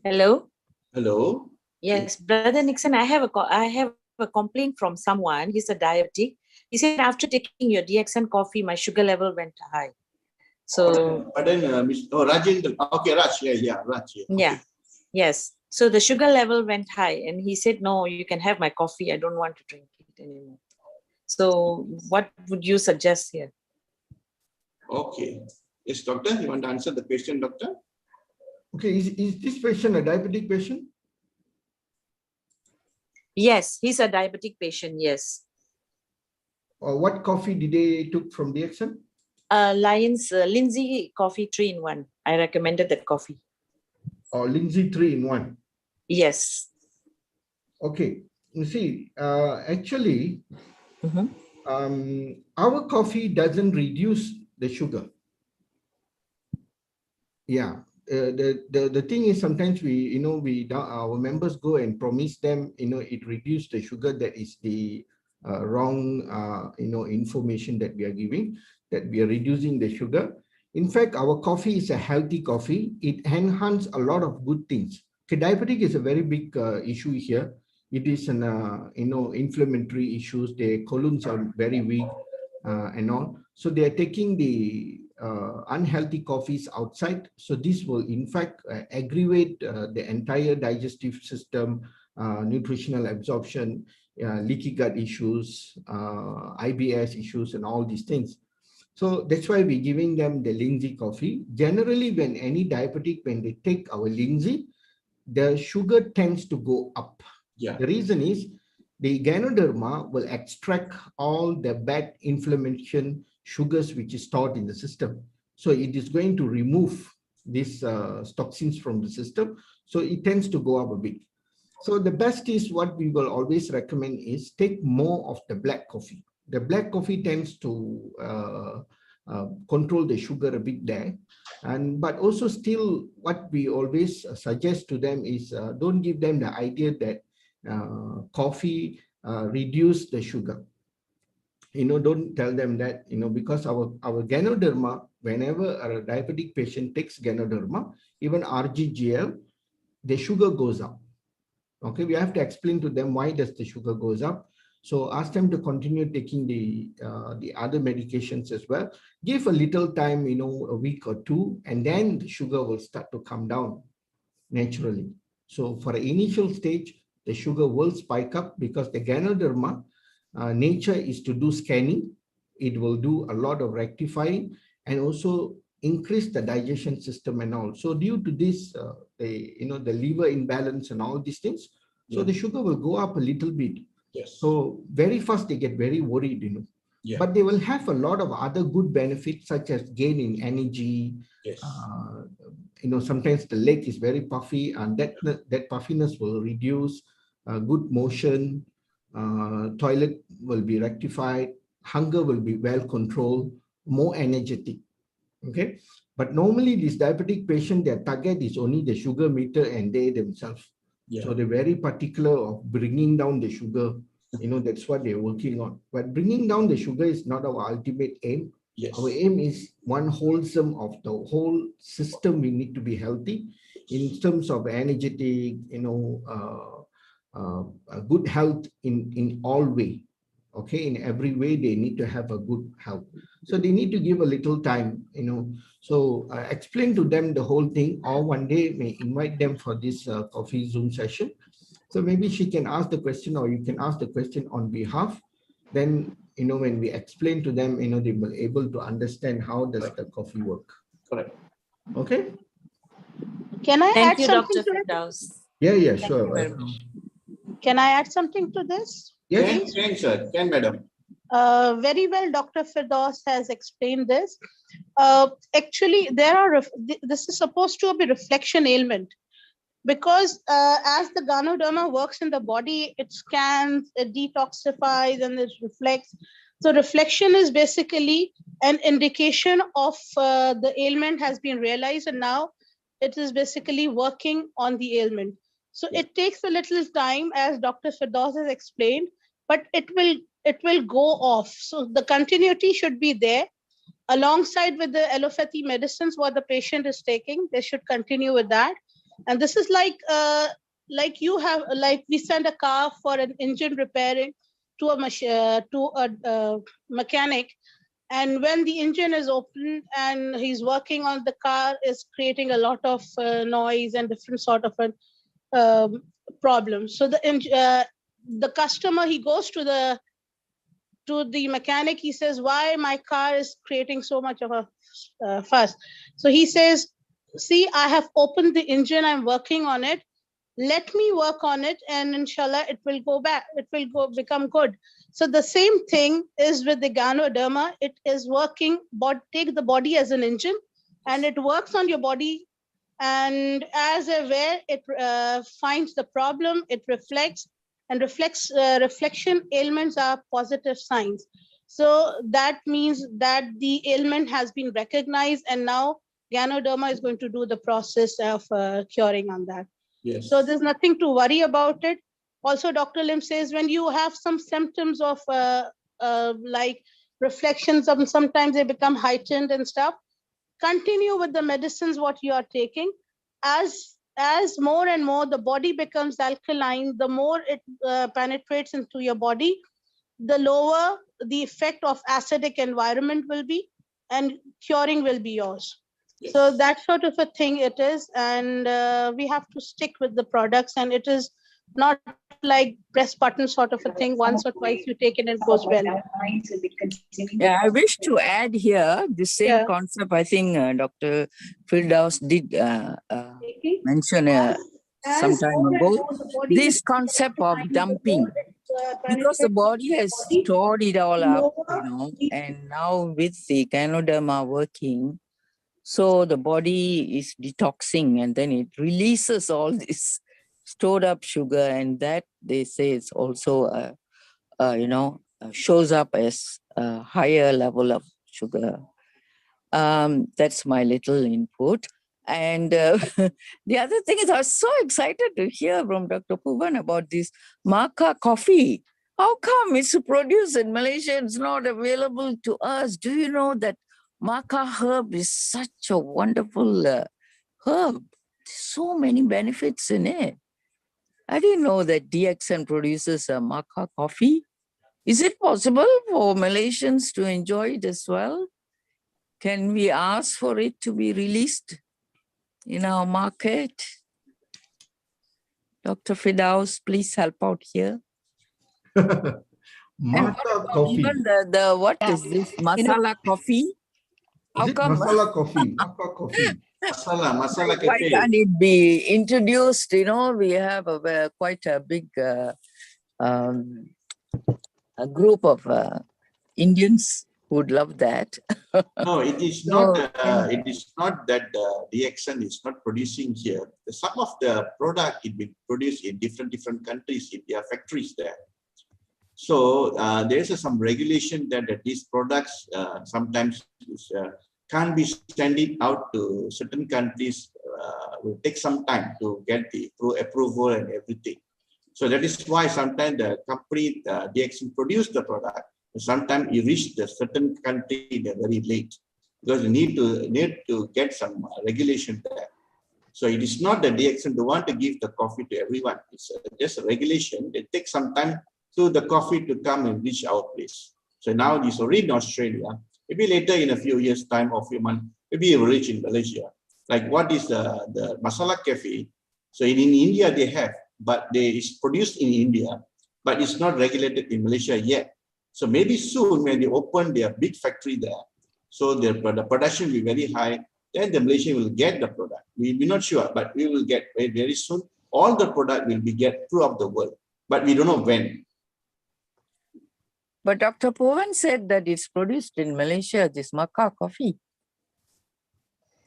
Hello. Hello. Yes, Brother Nixon. I have a complaint from someone. He's a diabetic. He said after taking your DXN coffee, my sugar level went high. So. But then, Rajendra. Okay, Raj. Yeah, Raj. Yeah. Okay. Yes. So the sugar level went high, and he said, "No, you can have my coffee. I don't want to drink it anymore." So, what would you suggest here? Okay. Yes, doctor. You want to answer the question, doctor? Okay. Is this patient a diabetic patient? Yes, he's a diabetic patient. Yes. What coffee did they took from DXN? Lions Lindsay coffee 3-in-1. I recommended that coffee. Lindsay 3-in-1. Yes. Okay. You see, actually, our coffee doesn't reduce the sugar. Yeah. The thing is, sometimes our members go and promise them, it reduced the sugar. That is the wrong, information that we are giving, that we are reducing the sugar. In fact, our coffee is a healthy coffee. It enhances a lot of good things. Okay, diabetic is a very big issue here. It is an, inflammatory issues. Their colons are very weak and all. So they are taking the unhealthy coffees outside. So this will in fact aggravate the entire digestive system, nutritional absorption, leaky gut issues, IBS issues, and all these things. So that's why we're giving them the Lindsay coffee. Generally, when any diabetic, when they take our Lindsay, the sugar tends to go up. Yeah. The reason is the Ganoderma will extract all the bad inflammation sugars which is stored in the system. So it is going to remove these toxins from the system. So it tends to go up a bit. So the best is what we will always recommend is take more of the black coffee. The black coffee tends to control the sugar a bit there. But also still what we always suggest to them is don't give them the idea that coffee reduce the sugar. Don't tell them that, because our Ganoderma, whenever a diabetic patient takes Ganoderma, even RGGL, the sugar goes up. Okay, we have to explain to them why does the sugar goes up. So ask them to continue taking the other medications as well. Give a little time, a week or two, and then the sugar will start to come down naturally. So for the initial stage, the sugar will spike up because the Ganoderma nature is to do scanning. It will do a lot of rectifying and also increase the digestion system and all. So due to this, the liver imbalance and all these things, so the sugar will go up a little bit. Yes. So very fast they get very worried, Yeah. But they will have a lot of other good benefits such as gain in energy. Yes. Sometimes the leg is very puffy, and that puffiness will reduce. Good motion, toilet will be rectified, hunger will be well controlled, more energetic. Okay, but normally this diabetic patient, their target is only the sugar meter and they themselves. Yeah. So they're very particular of bringing down the sugar. That's what they're working on. But bringing down the sugar is not our ultimate aim. Yes. Our aim is one wholesome of the whole system. We need to be healthy in terms of energetic, good health in all way. Okay, in every way they need to have a good health. So they need to give a little time, So explain to them the whole thing, or one day may invite them for this coffee Zoom session. So maybe she can ask the question, or you can ask the question on behalf. Then, when we explain to them, they will be able to understand how does the coffee work. Correct. Okay. Can I Thank add you, something Dr. to it? Firdaus. Yeah, Thank sure. you very much. Can I add something to this? Yes. Can, sir. Can, madam. Very well, Dr. Firdaus has explained this. Actually, this is supposed to be reflection ailment, because as the Ganoderma works in the body, it scans, it detoxifies, and it reflects. So reflection is basically an indication of the ailment has been realized, and now it is basically working on the ailment. So it takes a little time, as Dr. Firdaus has explained, but it will go off. So the continuity should be there alongside with the allopathy medicines what the patient is taking. They should continue with that. And this is like we send a car for an engine repairing to a mechanic, and when the engine is open and he's working on the car, is creating a lot of noise and different sort of problems. So the customer, he goes to the mechanic, he says, why my car is creating so much of a fuss? So he says, see, I have opened the engine, I'm working on it. Let me work on it, and inshallah, it will go back. It will become good. So the same thing is with the Ganoderma. It is working, but take the body as an engine, and it works on your body. And as aware, it finds the problem, it reflects, and reflection ailments are positive signs. So that means that the ailment has been recognized, and now Ganoderma is going to do the process of curing on that. Yes. So there's nothing to worry about it. Also, Dr. Lim says when you have some symptoms of like reflections, sometimes they become heightened and stuff, continue with the medicines what you are taking. As more and more the body becomes alkaline, the more it penetrates into your body, the lower the effect of acidic environment will be, and curing will be yours. Yes. So that sort of a thing it is, and we have to stick with the products, and it is not like press button sort of a thing. Once or twice you take it and it goes well. Yeah, I wish to add here the same concept. I think Dr. Firdaus did mention some time ago. This concept of dumping, because the body has stored it all up, and now with the Ganoderma working, so the body is detoxing, and then it releases all this stored up sugar, and that they say it's also, shows up as a higher level of sugar. That's my little input. And the other thing is, I was so excited to hear from Dr. Poovan about this Maca coffee. How come it's produced in Malaysia? It's not available to us. Do you know that Maca herb is such a wonderful herb? So many benefits in it. I didn't know that DXN produces a Maca coffee. Is it possible for Malaysians to enjoy it as well? Can we ask for it to be released in our market? Dr. Firdaus, please help out here. Maca coffee. Even what is this? Masala coffee? How come? Masala coffee, Maca coffee. Masala cafe. Why can't it be introduced? We have quite a big a group of Indians who would love that. No, it is not. It is not that DXN is not producing here. Some of the product it be produced in different countries in their factories there. So there is some regulation that these products sometimes can't be sending out to certain countries. Will take some time to get the approval and everything. So that is why sometimes the company DXN produce the product. Sometimes you reach the certain country very late because you need to get some regulation there. So it is not the DXN they want to give the coffee to everyone. It's just a regulation. It takes some time to the coffee to come and reach our place. So now it's already in Australia. Maybe later in a few years' time or few months, maybe it will reach in Malaysia. Like what is the masala cafe? So in India they have, but it's produced in India, but it's not regulated in Malaysia yet. So maybe soon when they open their big factory there, so the production will be very high, then the Malaysian will get the product. We're not sure, but we will get very, very soon. All the product will be get throughout the world, but we don't know when. But Dr. Povan said that it's produced in Malaysia, this maca coffee.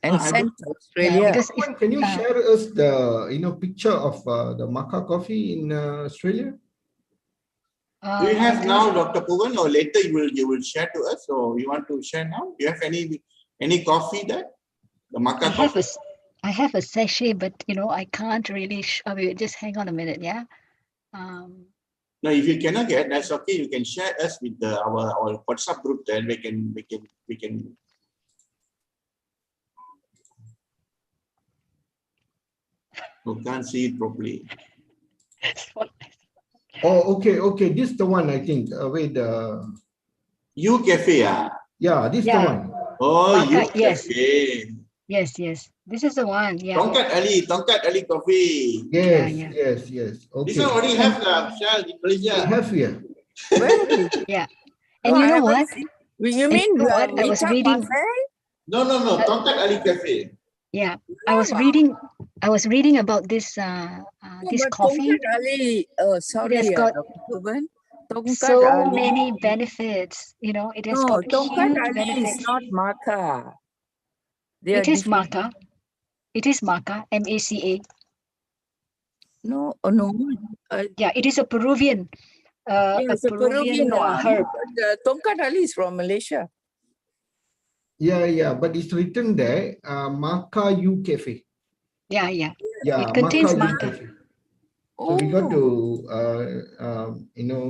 And sent to Australia. Yeah, because can you share us the picture of the maca coffee in Australia? Do you have now, Dr. Povan, or later you will share to us, or you want to share now? Do you have any coffee there? The maca coffee? I have a sachet, but I can't really. Just hang on a minute, yeah. No, if you cannot get, that's okay. You can share us with our WhatsApp group. Then we can. You can't see it properly. Oh, okay. This is the one, I think. Wait, U Cafe, yeah, this is the one. Oh, U yes. Cafe. Yes. This is the one. Yeah. Tongkat Ali Coffee. Yes. Okay. This one already have Shell in Malaysia. We have here. Yeah. And you know what? You mean what? I was reading. No. Tongkat Ali Cafe. Yeah, I was reading about this this coffee. Tongkat Ali, sorry, it has got so many benefits. It has got Tongkat huge Ali benefits. is not maca. It is maca. It is maca. MACA. No. Yeah, it is a Peruvian. It's a Peruvian herb. But Tongkat Ali is from Malaysia. Yeah, but it's written there, Maca U Cafe. Yeah. Yeah, it contains maca. So we got to,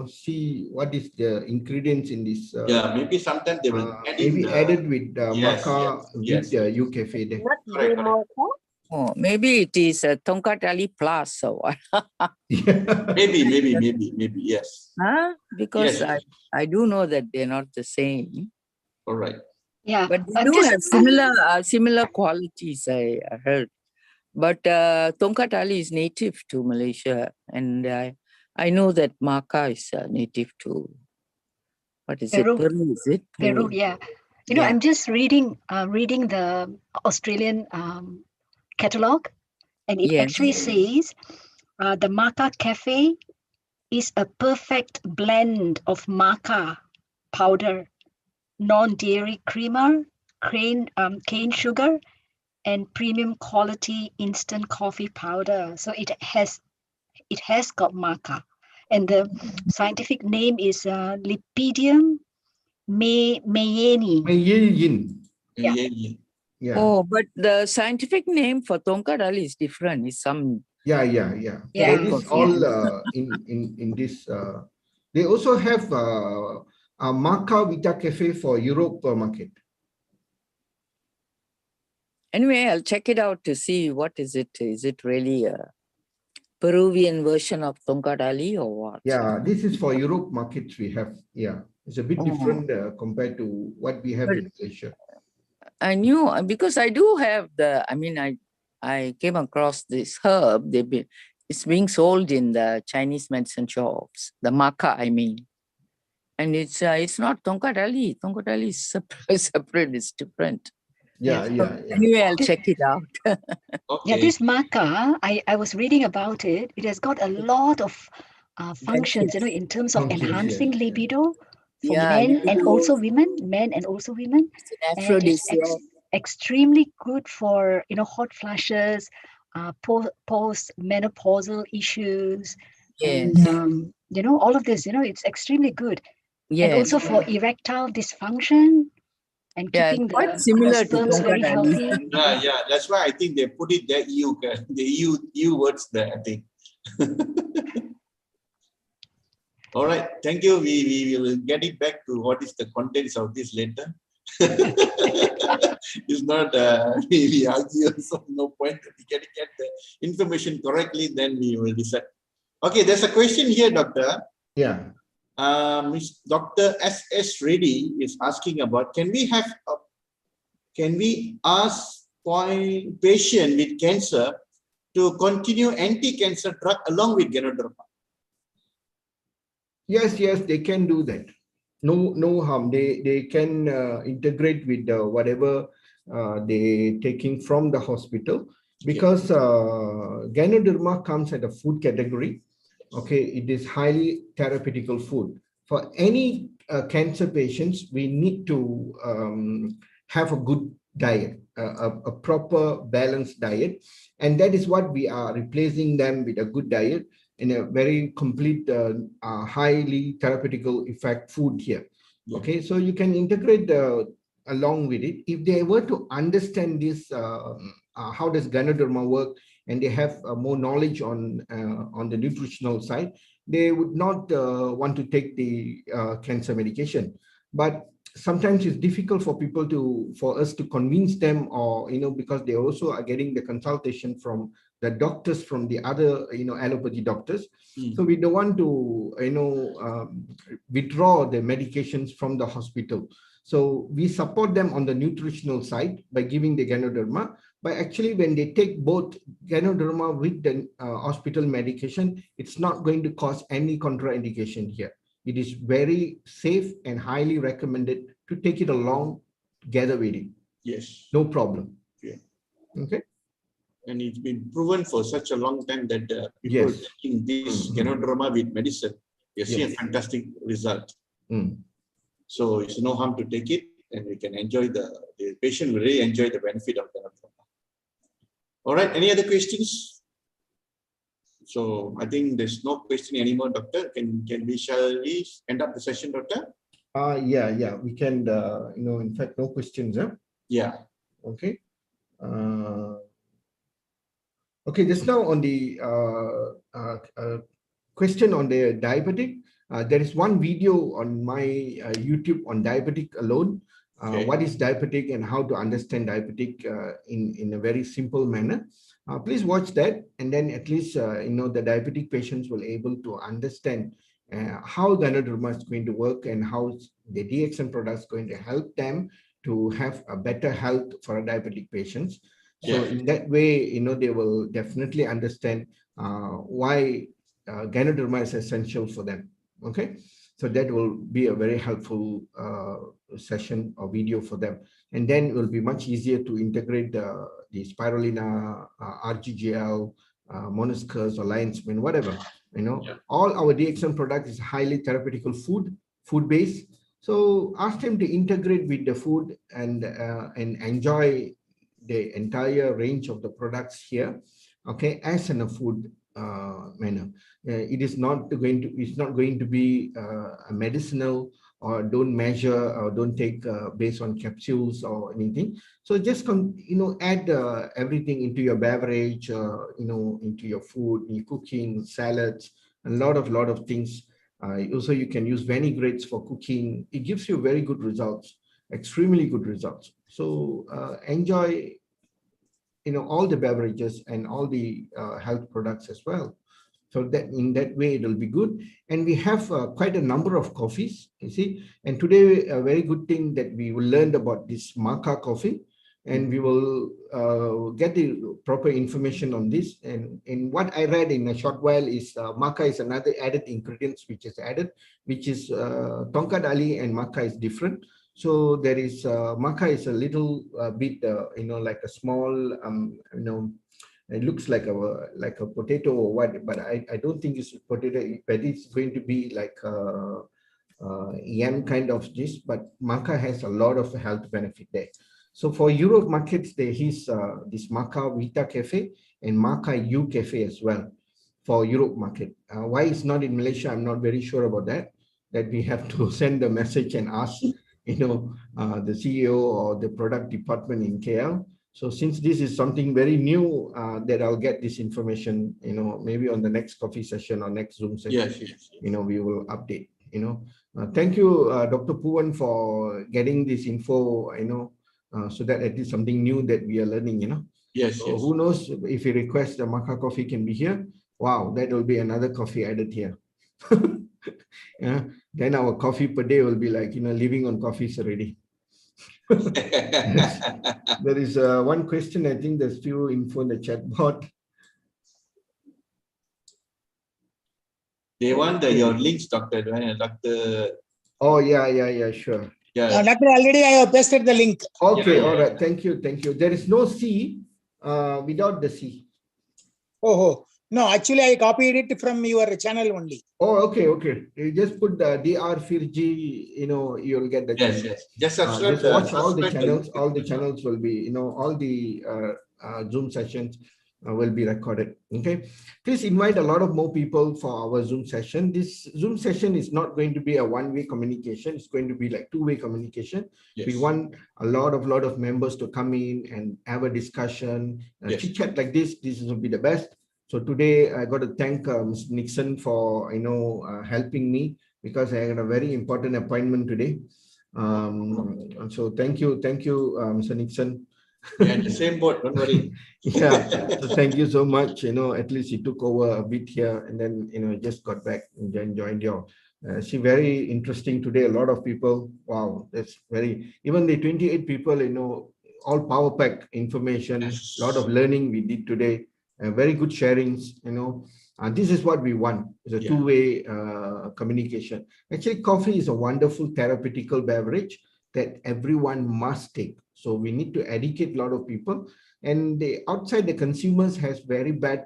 see what is the ingredients in this. Yeah, maybe sometimes they will added with maca with U Cafe there. Oh, maybe it is a Tongkat Ali Plus or what? Maybe, yes. Because yes. I do know that they're not the same. All right. Yeah, but they do have similar qualities, I heard. But Tongkat Ali is native to Malaysia, and I know that maca is native to Peru. Peru, is it? Peru, yeah. I'm just reading the Australian catalog, and it actually says the Maca Cafe is a perfect blend of maca powder, non-dairy creamer, cane sugar, and premium quality instant coffee powder. So it has got maca, and the scientific name is Lepidium mayeni. Yeah. Oh, but the scientific name for Tongkat Ali is different. It's some. Yeah. So this all in this. They also have Maca Vita Cafe for Europe market. Anyway, I'll check it out to see what is it. Is it really a Peruvian version of Tongkat Ali or what? Yeah, this is for Europe markets we have. Yeah, it's a bit different compared to what we have in Malaysia. I knew, because I do have I came across this herb. It's being sold in the Chinese medicine shops, the maca, and it's not Tongkat Ali. Tongkat Ali is separate, it's different. Yeah. Anyway, I'll check it out. Okay. Yeah, this maca, I was reading about it. It has got a lot of functions, in terms of enhancing libido for men and also women. And it's extremely good for hot flashes, post-menopausal issues, and all of this. It's extremely good. And also for erectile dysfunction. And keeping quite similar to very healthy. Yeah. That's why I think they put it there. The EU words there, I think. All right. Thank you. We will get it back to what is the contents of this later. It's not really argue, so no point. We can get the information correctly, then we will decide. Okay, there's a question here, Doctor. Yeah. Dr. S.S. Reddy is asking about, can we ask patient with cancer to continue anti-cancer drug along with Ganoderma? Yes, they can do that. No harm. They can integrate with whatever they taking from the hospital, because Ganoderma comes at a food category. Okay, it is highly therapeutical food. For any cancer patients, we need to have a good diet, a proper balanced diet, and that is what we are replacing them with, a good diet in a very complete, highly therapeutical effect food here. Okay, so you can integrate along with it. If they were to understand this, how does Ganoderma work, and they have more knowledge on the nutritional side, they would not want to take the cancer medication. But sometimes it's difficult for us to convince them, or because they also are getting the consultation from the doctors, from the other allopathy doctors. So we don't want to withdraw the medications from the hospital. So we support them on the nutritional side by giving the Ganoderma. But actually, when they take both Ganoderma with the hospital medication, it's not going to cause any contraindication here. It is very safe and highly recommended to take it along together with it. Yes. No problem. Yeah. Okay. And it's been proven for such a long time that people taking this Ganoderma with medicine, you see a fantastic result. So it's no harm to take it, and we can enjoy the patient will really enjoy the benefit of Ganoderma. All right, any other questions? So I think there's no question anymore, Doctor. Shall we end up the session, Doctor? Yeah, we can, in fact, no questions, huh? Yeah. Okay. Okay, just now on the question on the diabetic, there is one video on my YouTube on diabetic alone. What is diabetic and how to understand diabetic in a very simple manner. Please watch that, and then at least the diabetic patients will able to understand how Ganoderma is going to work, and how the DXN products going to help them to have a better health for a diabetic patients. So in that way, they will definitely understand why Ganoderma is essential for them. Okay, so that will be a very helpful session or video for them, and then it will be much easier to integrate the spirulina, RGGL, Monoscurs or Lion's Mane, whatever. All our DXN product is highly therapeutical food based. So ask them to integrate with the food and enjoy the entire range of the products here, okay, as in a food manner. It is not going to be a medicinal, or don't measure or don't take based on capsules or anything. So just add everything into your beverage, into your food, in your cooking, salads, a lot of things. Also, you can use vinaigrette for cooking. It gives you very good results, extremely good results. So enjoy all the beverages and all the health products as well. So that in that way, it'll be good. And we have quite a number of coffees, you see. And today, a very good thing that we will learn about this Maca coffee, and we will get the proper information on this. And in what I read in a short while is Maca is another added ingredients which is added, which is Tongkat Ali and Maca is different. So there is Maca is a little bit, like a small, it looks like a potato or what, but I don't think it's a potato, but it's going to be like a yam kind of dish. But Maca has a lot of health benefit there. So for Europe markets, there is this Maca Vita Cafe and Maca U Cafe as well for Europe market. Why it's not in Malaysia, I'm not very sure about that. That we have to send a message and ask, the CEO or the product department in KL. So since this is something very new, that I'll get this information, maybe on the next coffee session or next Zoom session, yes. We will update. Thank you, Dr. Puvan, for getting this info, so that it is something new that we are learning, Yes, so yes. who knows, if you request the Maca coffee can be here, wow, that will be another coffee added here. Yeah, then our coffee per day will be like, living on coffees already. Yes. There is one question. I think there's few info in the chat board. They want your links, Doctor. Doctor. Oh, yeah, sure. Yeah. Doctor, already I have pasted the link. Okay, all right. Thank you. There is no C without the C. Oh, no, actually I copied it from your channel only. Oh, okay. You just put the DR Firji, you'll get the channel. Yes. Just subscribe. Just watch all the channels. All the channels will be, all the Zoom sessions will be recorded. Okay. Please invite a lot of more people for our Zoom session. This Zoom session is not going to be a one-way communication. It's going to be like two-way communication. Yes. We want a lot of members to come in and have a discussion, chit chat like this. This will be the best. So today I got to thank Mr. Nixon for helping me, because I had a very important appointment today. So thank you, Mr. Nixon. Yeah, in the same boat, don't worry. Yeah, so thank you so much. At least he took over a bit here, and then just got back and then joined you. See, very interesting today. A lot of people. Wow, that's very. Even the 28 people, all power pack information. A lot of learning we did today. Very good sharings. This is what we want. It's a two-way communication. Actually, coffee is a wonderful therapeutical beverage that everyone must take. So we need to educate a lot of people, and outside the consumers has very bad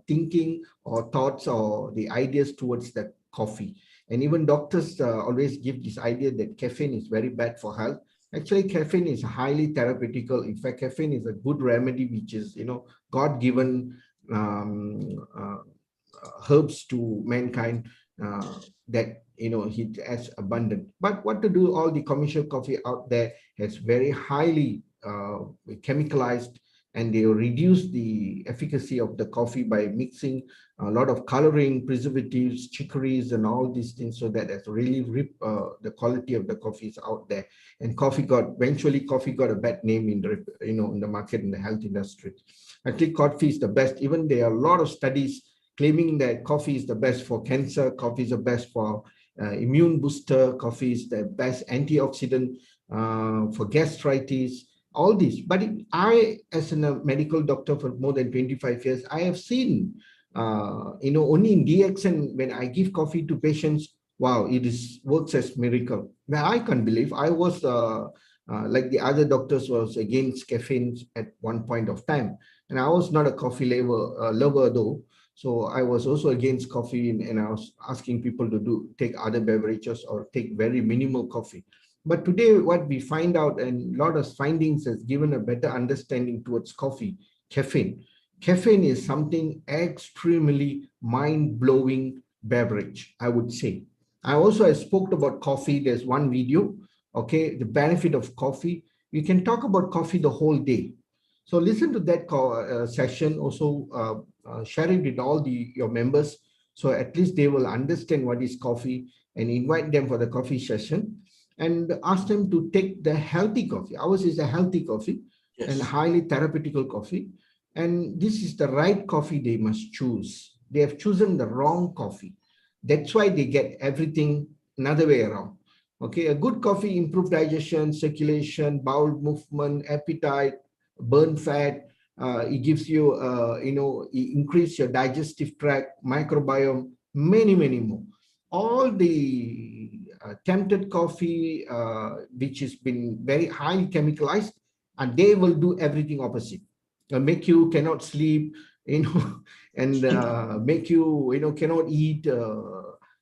thinking or thoughts or the ideas towards the coffee. And even doctors always give this idea that caffeine is very bad for health. Actually, caffeine is highly therapeutical. In fact, caffeine is a good remedy, which is, God-given herbs to mankind that he has abundant. But what to do? All the commercial coffee out there has very highly chemicalized, and they reduce the efficacy of the coffee by mixing a lot of coloring, preservatives, chicories, and all these things, so that has really ripped the quality of the coffees out there. And coffee got a bad name in the market, in the health industry. I think coffee is the best. Even there are a lot of studies claiming that coffee is the best for cancer, coffee is the best for immune booster, coffee is the best antioxidant for gastritis, all this. But I, as a medical doctor for more than 25 years, I have seen, only in DXN, when I give coffee to patients, wow, works as miracle. Well, I can't believe. I was, like the other doctors, was against caffeine at one point of time. And I was not a coffee lover though. So I was also against coffee, and I was asking people to take other beverages or take very minimal coffee. But today, what we find out, and a lot of findings has given a better understanding towards coffee, caffeine. Caffeine is something extremely mind-blowing beverage, I would say. I also spoke about coffee. There's one video, okay, the benefit of coffee. You can talk about coffee the whole day. So listen to that session. Also share it with all your members, so at least they will understand what is coffee, and invite them for the coffee session, and ask them to take the healthy coffee. Ours is a healthy coffee, and highly therapeutical coffee. And this is the right coffee they must choose. They have chosen the wrong coffee. That's why they get everything another way around. Okay, a good coffee improves digestion, circulation, bowel movement, appetite, burn fat. It gives you, increase your digestive tract, microbiome, many more. All the tempted coffee, which has been very highly chemicalized, and they will do everything opposite. Make you cannot sleep, and make you, cannot eat.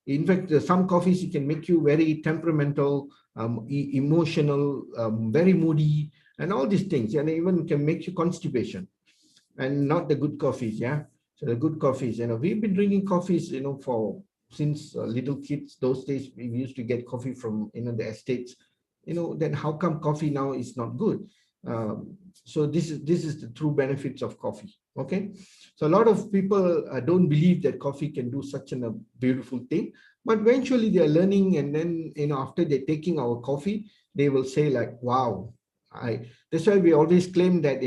In fact, some coffees can make you very temperamental, emotional, very moody, and all these things, and even can make you constipation, and not the good coffees. So the good coffees, we've been drinking coffees, since little kids. Those days we used to get coffee from the estates. Then how come coffee now is not good? So this is the true benefits of coffee. Okay, so a lot of people don't believe that coffee can do such a beautiful thing, but eventually they are learning, and then after they're taking our coffee, they will say like, wow, that's why we always claim that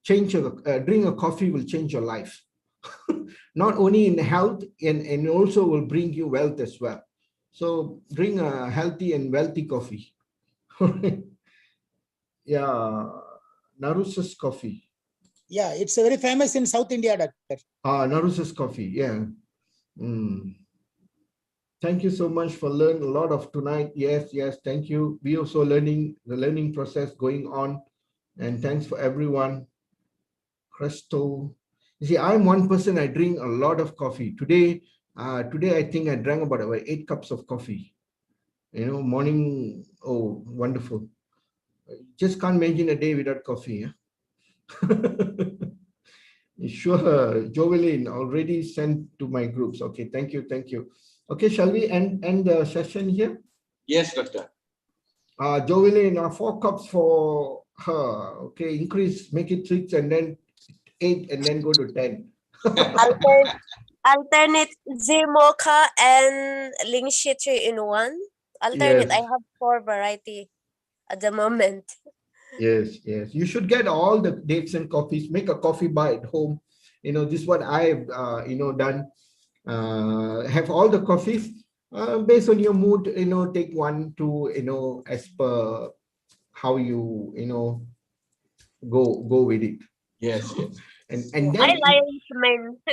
drink a coffee will change your life. Not only in health, and also will bring you wealth as well. So drink a healthy and wealthy coffee. Yeah, Narusa's coffee. Yeah, it's very famous in South India, Doctor. Narusa's coffee, yeah. Thank you so much for learning a lot of tonight. Yes, thank you. We also learning, the learning process going on. And thanks for everyone. Crystal. You see, I'm one person, I drink a lot of coffee. Today I think I drank about 8 cups of coffee. Morning, oh, wonderful. Just can't imagine a day without coffee. Sure, Jovelyn already sent to my groups. Okay, thank you. Okay, shall we end the session here? Yes, Doctor. Jovelyn, 4 cups for her. Okay, increase, make it 6 and then 8 and then go to 10. Alternate Mocha and Lingxi 3-in-1. Alternate, yes. I have 4 variety at the moment. Yes. You should get all the dates and coffees. Make a coffee bar at home. This is what I've done. Have all the coffees based on your mood. Take 1, 2. As per how you go with it. Yes. And then I like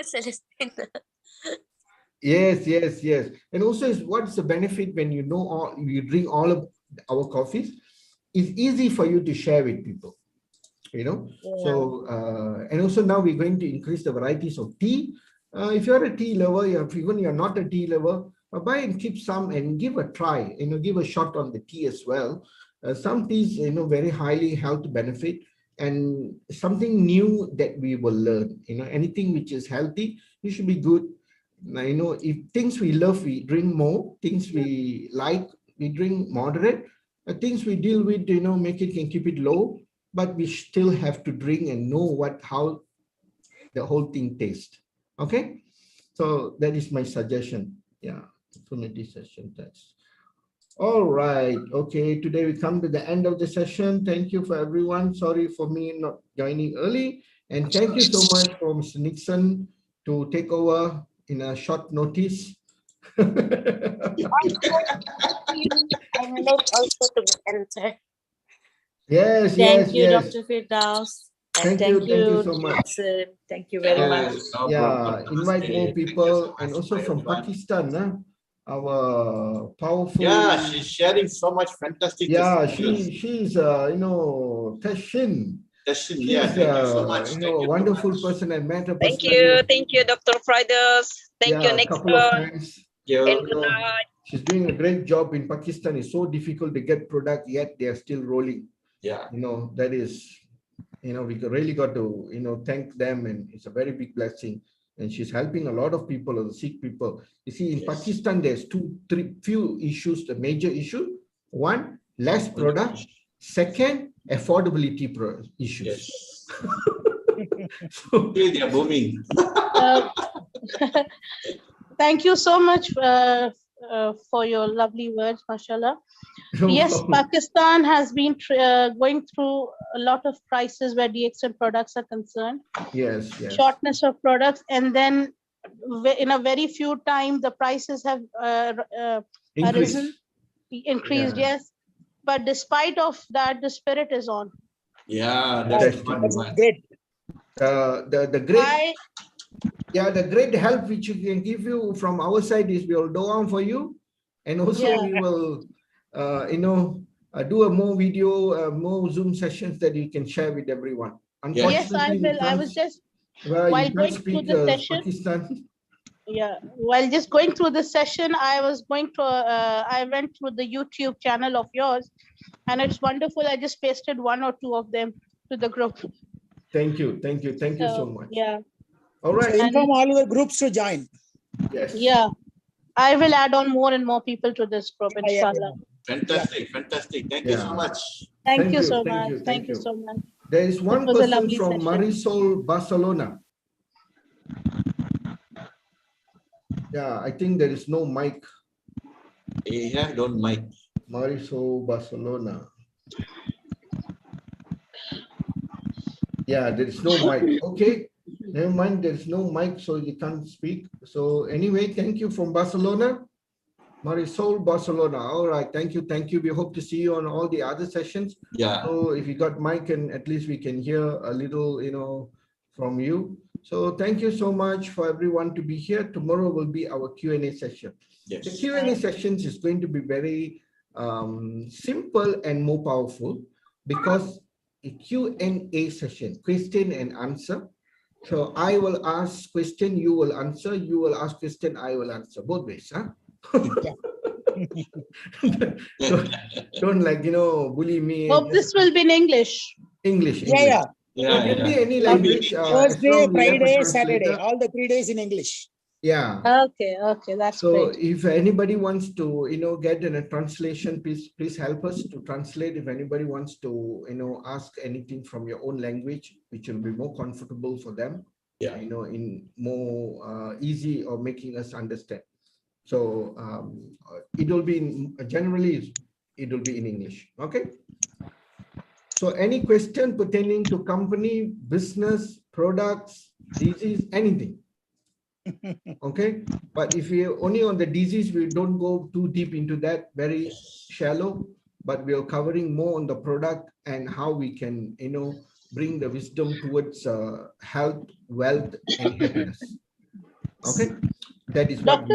Celestina. Yes. And also, what's the benefit when you drink all of our coffees? It's easy for you to share with people, Yeah. So, and also now we're going to increase the varieties of tea. If you're a tea lover, even you're not a tea lover, buy and keep some and give a try, give a shot on the tea as well. Some teas, very highly health benefit, and something new that we will learn, anything which is healthy, it should be good. If things we love, we drink more, things we like, we drink moderate. Things we deal with, make it and keep it low, but we still have to drink and know how the whole thing tastes. Okay, so that is my suggestion. Yeah, opportunity session test. All right. Okay, today we come to the end of the session. Thank you for everyone. Sorry for me not joining early, and thank you so much for Mr. Nixon to take over in a short notice. I'm late also to enter. Yes. Thank you, Dr. Firdaus. Thank you so much. Thank you very much. Yeah, invite more people, and also from Pakistan, our powerful. Yeah, she's sharing so much fantastic. Yeah, she's Teshin. She's thank you so much. Wonderful person. I met her. Thank you, Dr. Firdaus. Thank you, Nixon. And good night. She's doing a great job in Pakistan. It's so difficult to get product, yet they are still rolling. Yeah. That is, we really got to, thank them, and it's a very big blessing. And she's helping a lot of people, the Sikh people. You see, in Pakistan, there's few issues, the major issue. 1, less product. 2, affordability issues. Yes. So, they are booming. Thank you so much for your lovely words, mashallah. Yes, Pakistan has been going through a lot of crises where DXN products are concerned. Yes. Shortness of products, and then in a very few time, the prices have increased, yes. But despite of that, the spirit is on. Yeah, that's great. The great help which we can give you from our side is we will do on for you, and also we will do a more video, more Zoom sessions that you can share with everyone. Yes, I will. I was just while going through the session. Pakistan. Yeah, while just going through the session, I went through the YouTube channel of yours, and it's wonderful. I just pasted 1 or 2 of them to the group. Thank you so much. Yeah. All right. So inform all your groups to join. Yes. Yeah, I will add on more and more people to this group, inshallah. Fantastic. Thank you so much. Thank you so Thank much. you. Thank you so much. There is one was a person lovely from session. Marisol, Barcelona. Yeah, I think there is no mic. Yeah, don't mic. Marisol, Barcelona. Yeah, there is no mic. Okay, never mind. There is no mic, so you can't speak. So anyway, thank you from Barcelona. Marisol, Barcelona. All right, thank you, thank you. We hope to see you on all the other sessions. Yeah. So if you got mic, and at least we can hear a little, from you. So thank you so much for everyone to be here. Tomorrow will be our Q&A session. Yes. The Q&A sessions is going to be very simple and more powerful because a Q&A session, question and answer. So I will ask question, you will answer. You will ask question, I will answer. Both ways, huh? don't bully me. Hope this will be in English. English. Yeah. It can be any language. Thursday, Friday, Saturday, all the 3 days in English. Yeah. Okay, that's so great. If anybody wants to, get in a translation, please help us to translate. If anybody wants to, ask anything from your own language, which will be more comfortable for them. Yeah. In more easy or making us understand. So it will be generally it will be in English. Okay. So any question pertaining to company, business, products, disease, anything. Okay. But if we only on the disease, we don't go too deep into that, very shallow, but we are covering more on the product and how we can, bring the wisdom towards health, wealth, and happiness. Okay. That is what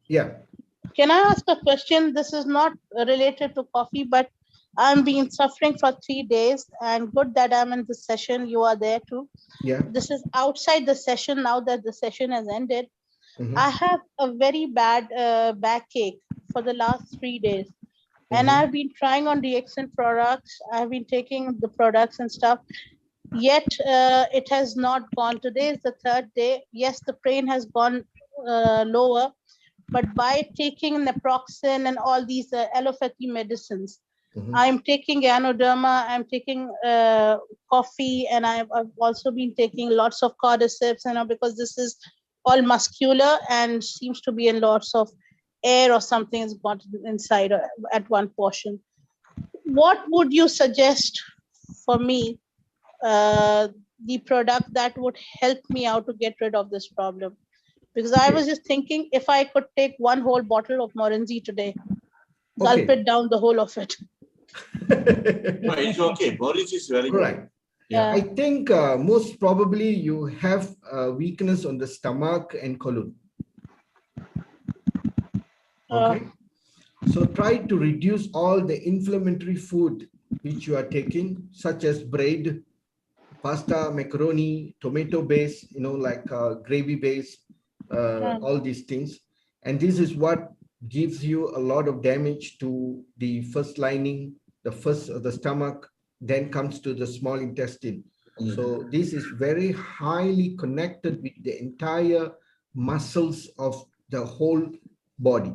yeah. Can I ask a question? This is not related to coffee, but I'm been suffering for 3 days, and good that I'm in the session. You are there too. Yeah. This is outside the session now that the session has ended. I have a very bad backache for the last 3 days. And I've been trying on DXN products. I've been taking the products and stuff. Yet it has not gone. Today is the 3rd day. Yes, the pain has gone lower. But by taking naproxen and all these allopathy medicines, I'm taking Ganoderma, I'm taking coffee, and I've also been taking lots of cordyceps, because this is all muscular and seems to be in lots of air or something is got inside at one portion. What would you suggest for me, the product that would help me out to get rid of this problem? Because I was just thinking if I could take one whole bottle of Morinzi today, gulp it down the whole of it. No, it's okay. Morinzi is very good. Yeah. I think most probably you have a weakness on the stomach and colon. Okay. So try to reduce all the inflammatory food which you are taking, such as bread, pasta, macaroni, tomato base, like gravy base, all these things. And this is what gives you a lot of damage to the first lining, the stomach, then comes to the small intestine. So this is very highly connected with the entire muscles of the whole body.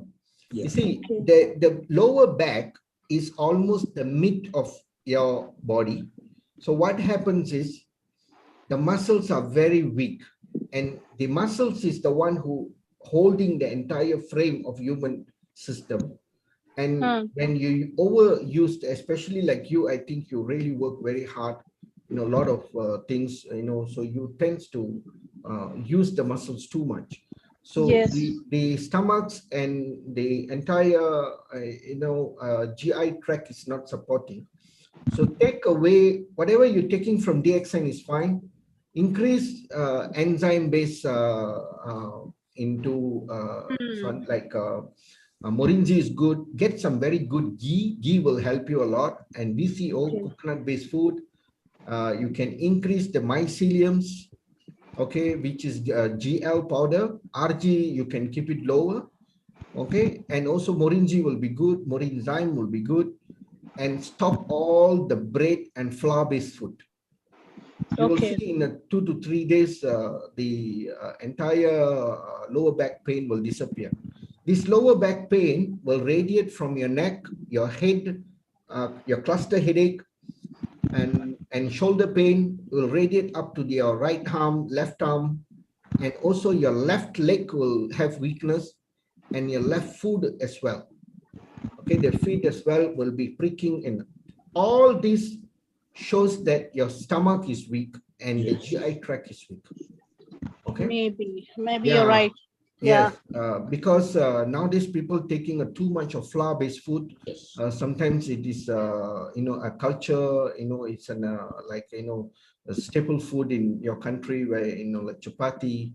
Yeah. You see, the lower back is almost the mid of your body. So what happens is the muscles are very weak, and the muscles is the one who holding the entire frame of human system. And when you overused, especially like you, I think you really work very hard, a lot of things, so you tend to use the muscles too much. So the stomachs and the entire, GI tract is not supporting. So take away whatever you're taking from DXN is fine. Increase enzyme base into Morinzi is good. Get some very good ghee. Ghee will help you a lot. And VCO, coconut-based food. You can increase the myceliums, okay, which is GL powder. RG, you can keep it lower, okay. And also Morinzi will be good. Morinzyme will be good. And stop all the bread and flour-based food. You will see in 2 to 3 days, the entire lower back pain will disappear. This lower back pain will radiate from your neck, your head, your cluster headache, and shoulder pain will radiate up to your right arm, left arm, and also your left leg will have weakness, and your left foot as well. Okay, the feet as well will be pricking, and all this shows that your stomach is weak and the GI tract is weak. Okay. Maybe you're right. Yes, because nowadays people taking too much of flour-based food. Sometimes it is, a culture. It's an a staple food in your country where like chapati,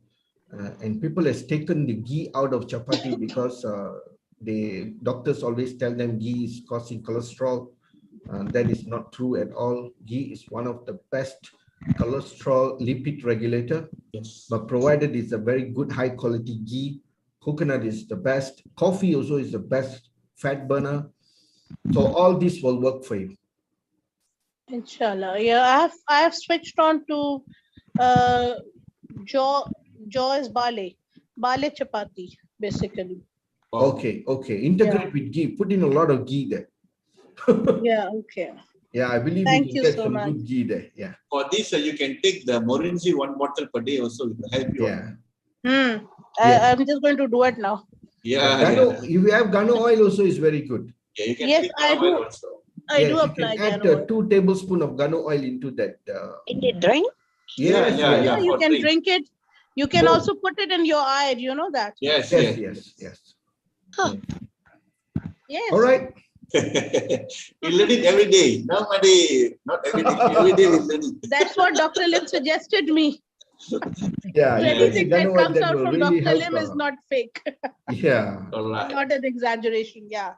and people has taken the ghee out of chapati because the doctors always tell them ghee is causing cholesterol. That is not true at all. Ghee is one of the best cholesterol lipid regulator, but provided it's a very good high quality ghee. Coconut is the best. Coffee also is the best fat burner. So all this will work for you. Inshallah. Yeah, I have switched on to Joy's Bale chapati basically. Okay. Integrate with ghee. Put in a lot of ghee there. Yeah. Okay. Yeah, I believe Thank you you can get so some much. good ghee there. Yeah. For this, you can take the Morinji 1 bottle per day also. It will help you. Yeah. I'm just going to do it now. If you have Gano oil also is very good. Yeah, you can Yes, I do. also. I do you apply can add Gano oil. 2 tablespoons of Gano oil into that. In the drink? Yes, Yeah, you for can drink it. You can Both. also put it in your eye. Do you know that? Yes. Huh. Yes. All right. We learn it every day. Nobody, not every day. Every day we learn it. That's what Dr. Lim suggested me. Yeah, So you anything can that Gano oil comes that out will from really Dr. help. Lim is not fake. Yeah. All right. Not an exaggeration. Yeah.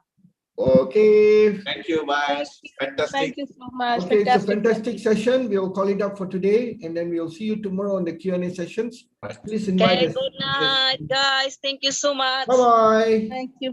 Okay. Thank you. Bye. Fantastic. Thank you so much. Okay, it's a fantastic session. We'll call it up for today, and then we'll see you tomorrow on the Q&A sessions. Please invite Okay, us. good night, guys. Thank you so much. Bye-bye. Thank you.